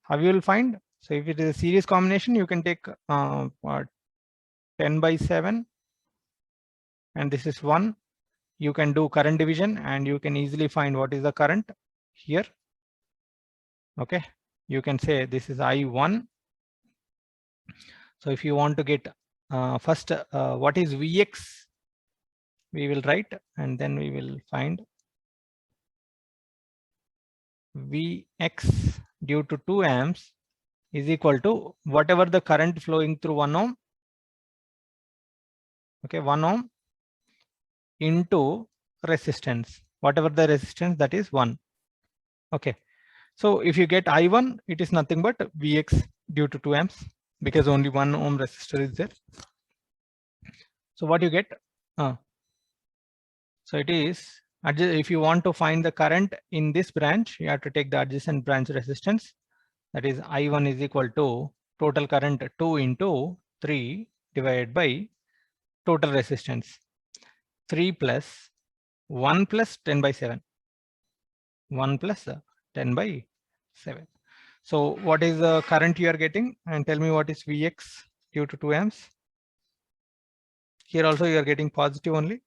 How you will find? So if it is a series combination, you can take 10 by 7, and this is 1. You can do current division, and you can easily find what is the current here. Okay, you can say this is I1. So if you want to get first what is Vx, we will write, and then we will find Vx due to 2 amps is equal to whatever the current flowing through 1 ohm. Okay, 1 ohm into resistance, whatever the resistance, that is 1. Okay, so if you get I1, it is nothing but Vx due to 2 amps, because only 1 ohm resistor is there. So what you get? So it is, if you want to find the current in this branch, you have to take the adjacent branch resistance. That is I1 is equal to total current 2 into 3 divided by total resistance 3 plus 1 plus 10 by 7. 1 plus 10 by 7. So what is the current you are getting? And tell me what is Vx due to 2 amps. Here also you are getting positive only.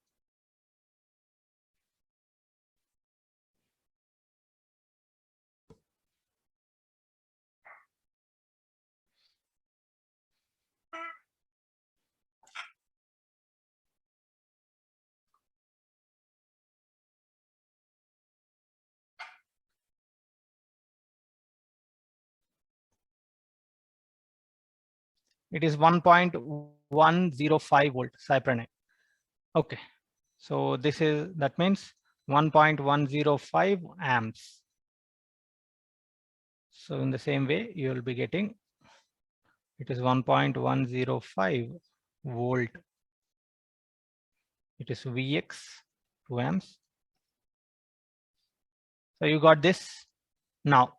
It is 1.105 volt cypernite. Okay, so this is, that means 1.105 amps. So in the same way, you will be getting, it is 1.105 volt. It is Vx 2 amps. So you got this. Now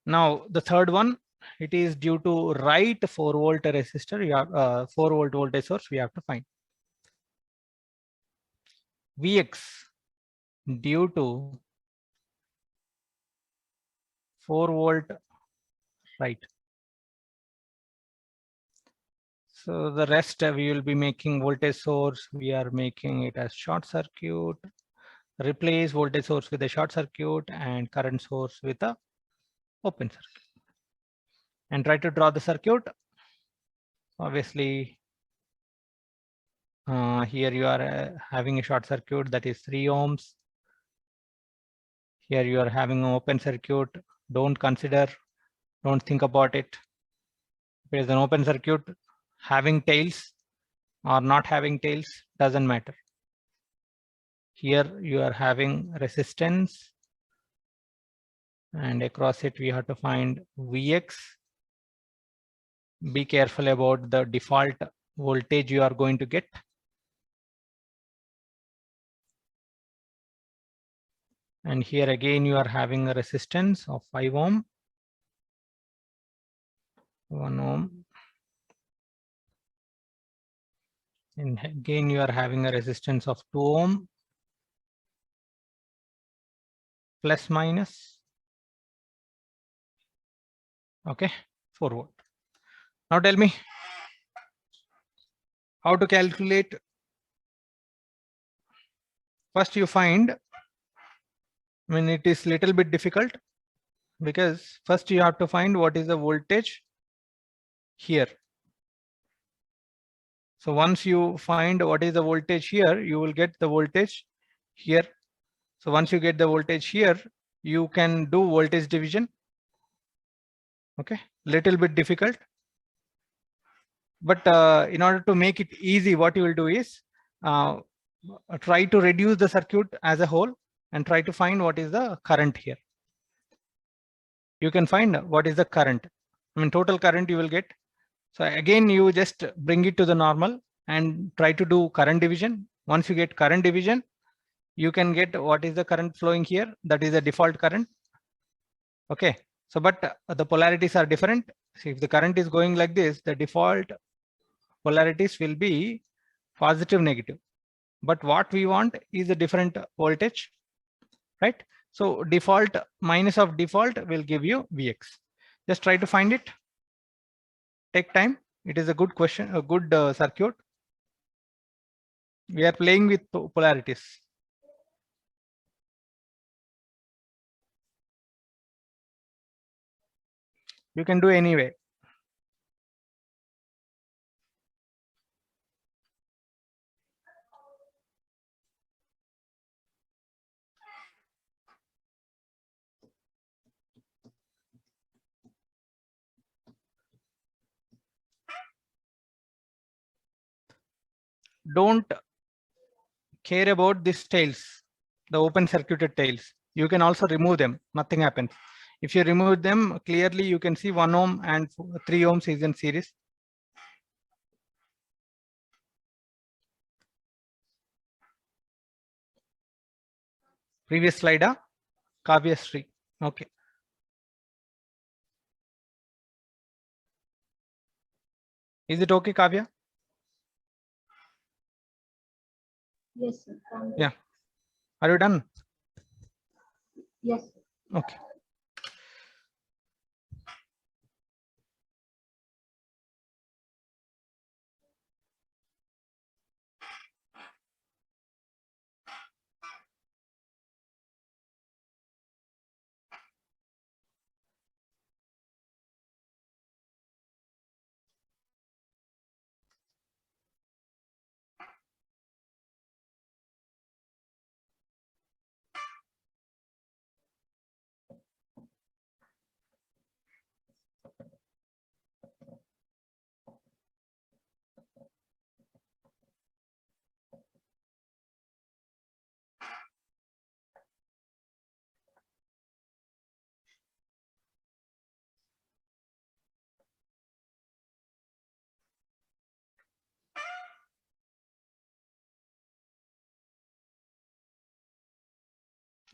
the third one, it is due to right 4 volt resistor. You have 4 volt voltage source. We have to find Vx due to 4 volt right. So the rest we will be making voltage source. We are making it as short circuit. Replace voltage source with a short circuit and current source with a open circuit. And try to draw the circuit. Obviously, Here you are having a short circuit, that is 3 ohms. Here you are having an open circuit. Don't think about it. If it is an open circuit, having tails or not having tails doesn't matter. Here you are having resistance, and across it we have to find Vx. Be careful about the default voltage you are going to get. And here again you are having a resistance of 5 ohm, 1 ohm. And again you are having a resistance of 2 ohm, plus minus. Okay, 4 volt. Now tell me how to calculate. First you find, it is little bit difficult, because first you have to find what is the voltage here. So once you find what is the voltage here, you will get the voltage here. So once you get the voltage here, you can do voltage division. Okay, little bit difficult, but in order to make it easy, what you will do is try to reduce the circuit as a whole and try to find what is the current here. You can find what is the current. Total current you will get. So again, you just bring it to the normal and try to do current division. Once you get current division, you can get what is the current flowing here. That is the default current. Okay. So, but the polarities are different. See, if the current is going like this, the default polarities will be positive, negative. But what we want is a different voltage, right? So default minus of default will give you Vx. Just try to find it. Take time. It is a good question, a good circuit. We are playing with polarities. You can do anyway. Don't care about these tails, the open circuited tails. You can also remove them. Nothing happens. If you remove them, clearly you can see 1 ohm and 3 ohms is in series. Previous slide, Kavya Sri. Okay. Is it okay, Kavya? Yes, sir. Yeah. Are you done? Yes. Okay.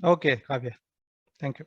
Okay, Kavya. Thank you.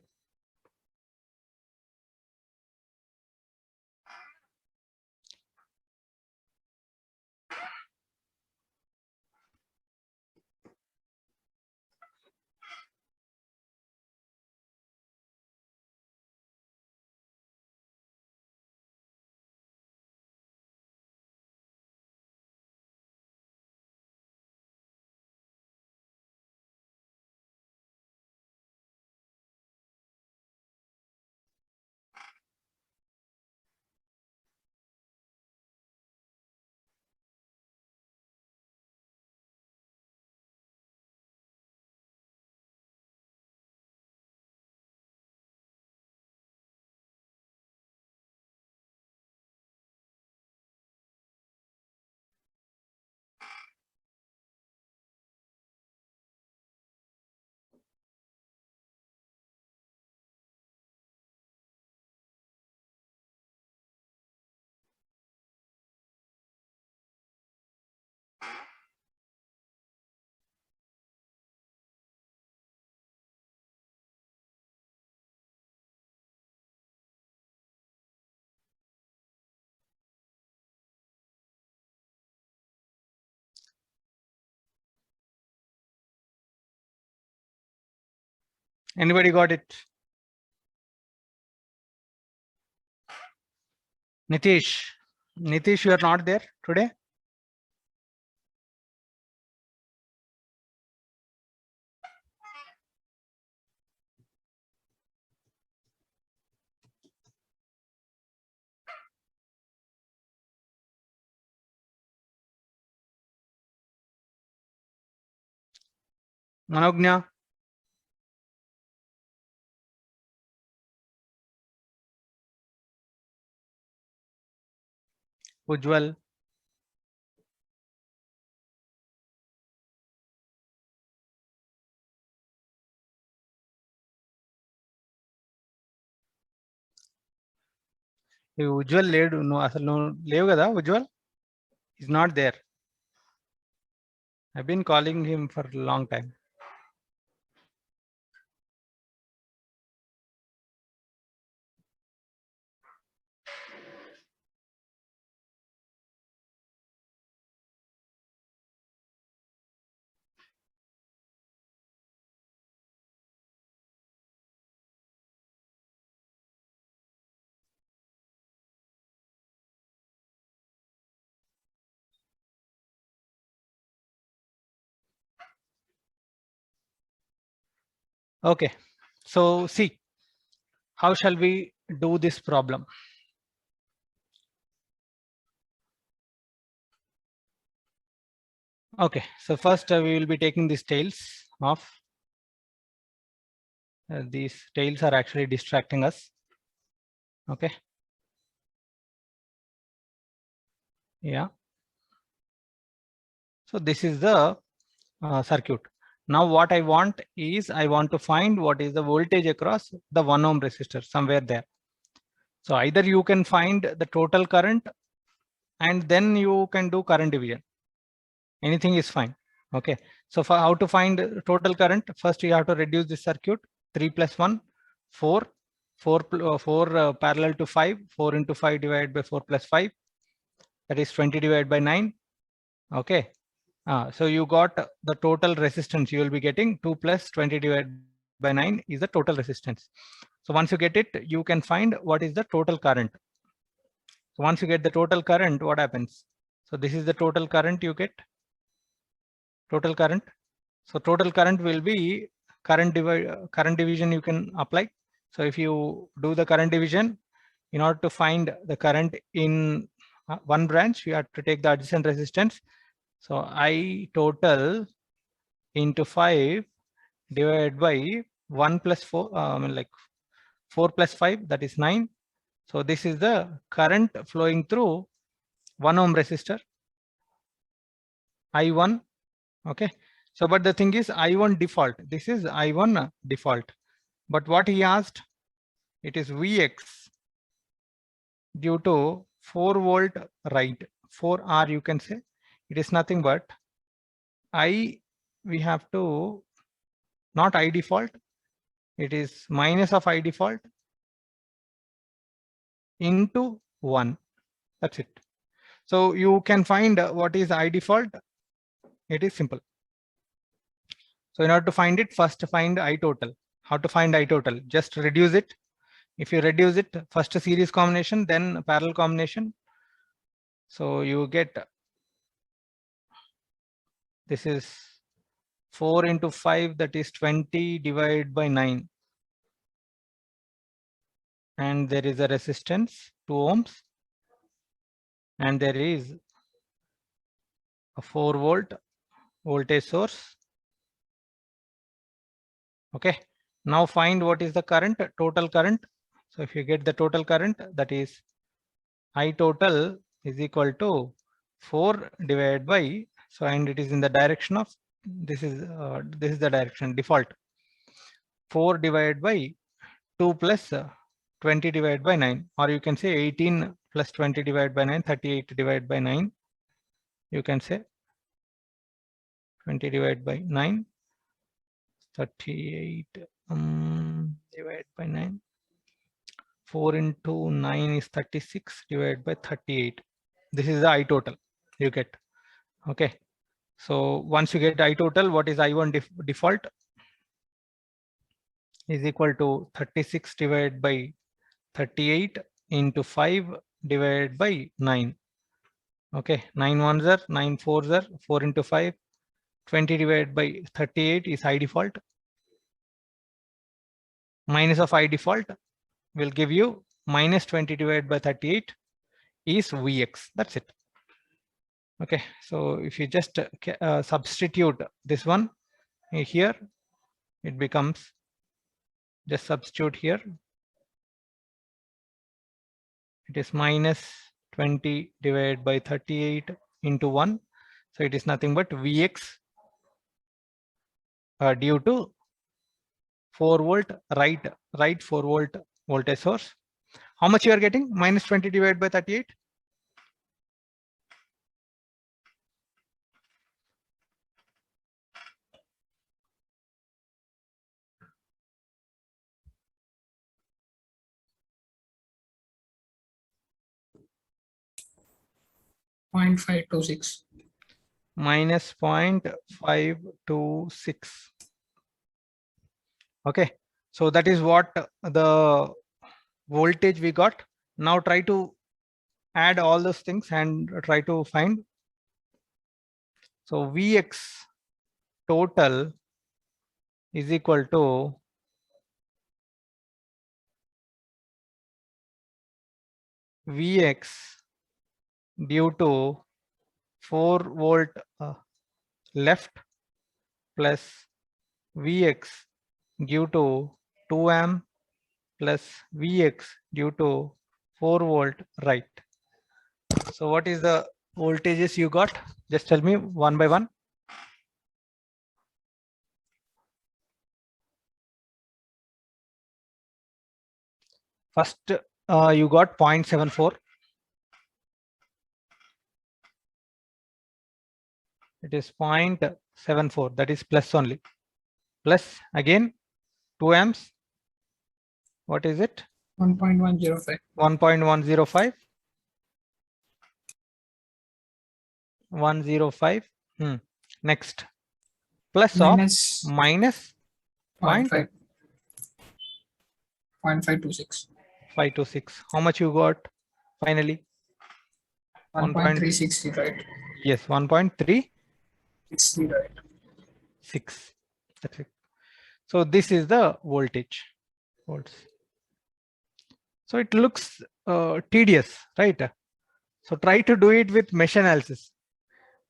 Anybody got it? Nitish, you are not there today? Manognya? Ujjwal? Ujjwal లేడు నువ్వు అసలు నువ్వు లేవు కదా Ujjwal is not there. I've been calling him for a long time. Okay, so see, how shall we do this problem? Okay, so first we will be taking these tails off. These tails are actually distracting us. Okay. Yeah. So this is the circuit. Now what I want is I want to find what is the voltage across the 1 ohm resistor somewhere there. So either you can find the total current and then you can do current division. Anything is fine. Okay. So for how to find total current, first you have to reduce this circuit. 3 plus 1, 4, 4 parallel to 5, 4 into 5 divided by 4 plus 5. That is 20 divided by 9. Okay. So you got the total resistance. You will be getting 2 plus 20 divided by 9 is the total resistance. So once you get it, you can find what is the total current. So once you get the total current, what happens? So this is the total current you get. Total current. So total current will be current division you can apply. So if you do the current division, in order to find the current in one branch, you have to take the adjacent resistance. So I total into 5 divided by 1 plus 4, like 4 plus 5, that is 9. So this is the current flowing through 1 ohm resistor, I1. Okay. So, but the thing is I1 default. This is I1 default. But what he asked, it is Vx due to 4 volt right, 4R you can say. It is nothing but we have to, not I default, it is minus of I default into 1. That's it. So you can find what is I default. It is simple. So in order to find it, first find I total. How to find I total? Just reduce it. If you reduce it, first series combination, then parallel combination. So you get, this is 4 into 5, that is 20 divided by 9. And there is a resistance 2 ohms. And there is a 4 volt voltage source. Okay. Now find what is the current, total current. So if you get the total current, that is I total is equal to 4 divided by, so and it is in the direction of, this is the direction default, 4 divided by 2 plus 20 divided by 9, or you can say 18 plus 20 divided by 9, 38 divided by 9. You can say 20 divided by 9, 38 divided by 9. 4 into 9 is 36 divided by 38. This is the I total you get. Okay. So once you get I total, what is I1 default? is equal to 36 divided by 38 into 5 divided by 9. Okay, 9 ones are 9 fours are 4 into 5. 20 divided by 38 is I default. Minus of I default will give you minus 20 divided by 38 is Vx. That's it. Okay, so if you just substitute this one here, it becomes, just substitute here. It is minus 20 divided by 38 into 1. So it is nothing but Vx due to 4 volt right 4 volt voltage source. How much you are getting? Minus 20 divided by 38. .526. Minus 0.526. Okay, so that is what the voltage we got. Now try to add all those things and try to find. So Vx total is equal to Vx due to 4 volt left plus Vx due to 2 amp plus Vx due to 4 volt right. So what is the voltages you got? Just tell me one by one. First, you got 0.74. It is 0.74. That is plus only. Plus again 2 amps. What is it? 1.105. 1.105. 105. Next. Plus of Minus minus 0.5. 0.526. 526. How much you got finally? 1.360, right? Yes, 1.36. 60, right? That's it. So this is the voltage. Volts. So it looks tedious, right? So try to do it with mesh analysis.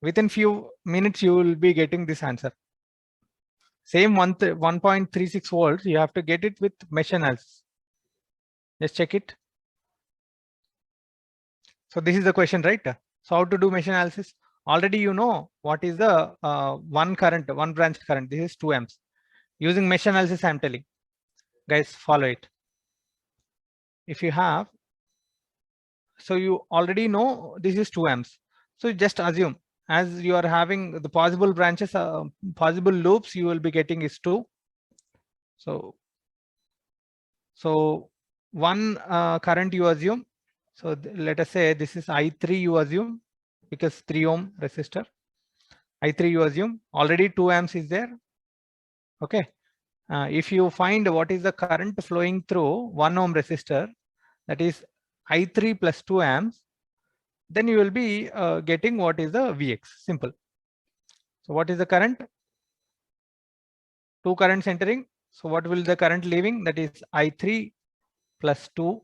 Within few minutes, you will be getting this answer. Same 1.36 volts, you have to get it with mesh analysis. Just check it. So this is the question, right? So how to do mesh analysis? Already you know what is the one branch current. This is 2 amps. Using mesh analysis, I'm telling. Guys, follow it. If you have, so you already know this is 2 amps. So just assume as you are having the possible branches, possible loops you will be getting is 2. So one current you assume. So let us say this is I3 you assume, because 3 ohm resistor. I3 you assume already 2 amps is there. Okay. If you find what is the current flowing through 1 ohm resistor, that is I3 plus 2 amps, then you will be getting what is the Vx. Simple. So what is the current? 2 currents entering. So what will the current leaving? That is I3 plus 2.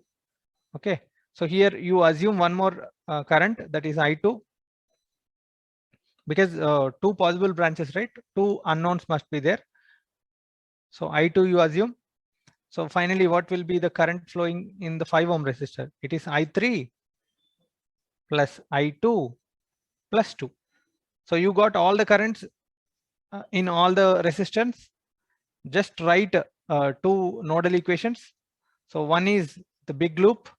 Okay. So here you assume one more current, that is I2. Because 2 possible branches, right? 2 unknowns must be there. So I2 you assume. So finally, what will be the current flowing in the 5 ohm resistor? It is I3 plus I2 plus 2. So you got all the currents in all the resistance. Just write 2 nodal equations. So one is the big loop.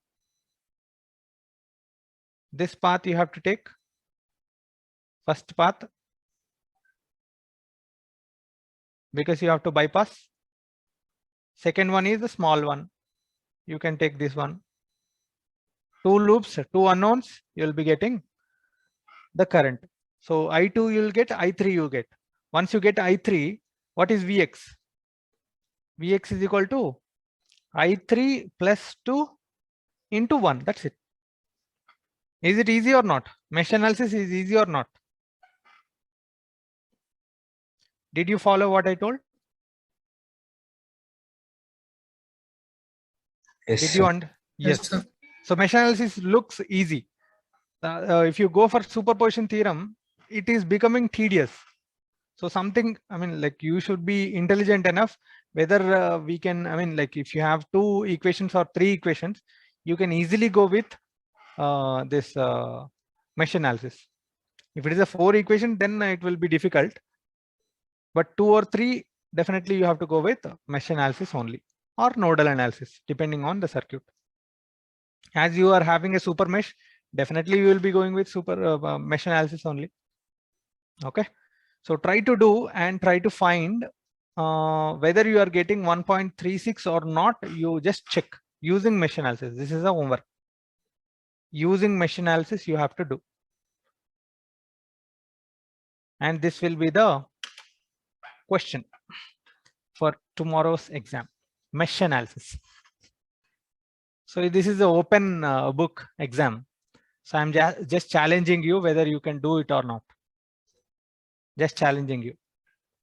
This path you have to take. First path. Because you have to bypass. Second one is the small one. You can take this one. 2 loops, 2 unknowns, you will be getting the current. So I2 you will get, I3 you get. Once you get I3, what is Vx? Vx is equal to I3 plus 2 into 1. That's it. Is it easy or not? Mesh analysis is easy or not? Did you follow what I told? Yes, Did you sir. yes. sir. So mesh analysis looks easy. If you go for superposition theorem, it is becoming tedious. So something, I mean, like you should be intelligent enough whether we can, I mean, like if you have 2 equations or 3 equations, you can easily go with this mesh analysis. If it is a 4 equation, then it will be difficult. But 2 or 3, definitely you have to go with mesh analysis only or nodal analysis, depending on the circuit. As you are having a super mesh, definitely you will be going with super mesh analysis only. Okay. So try to do and try to find whether you are getting 1.36 or not. You just check using mesh analysis. This is a homework. Using mesh analysis you have to do. And this will be the question for tomorrow's exam. Mesh analysis. So this is the open book exam. So I'm just challenging you whether you can do it or not. Just challenging you.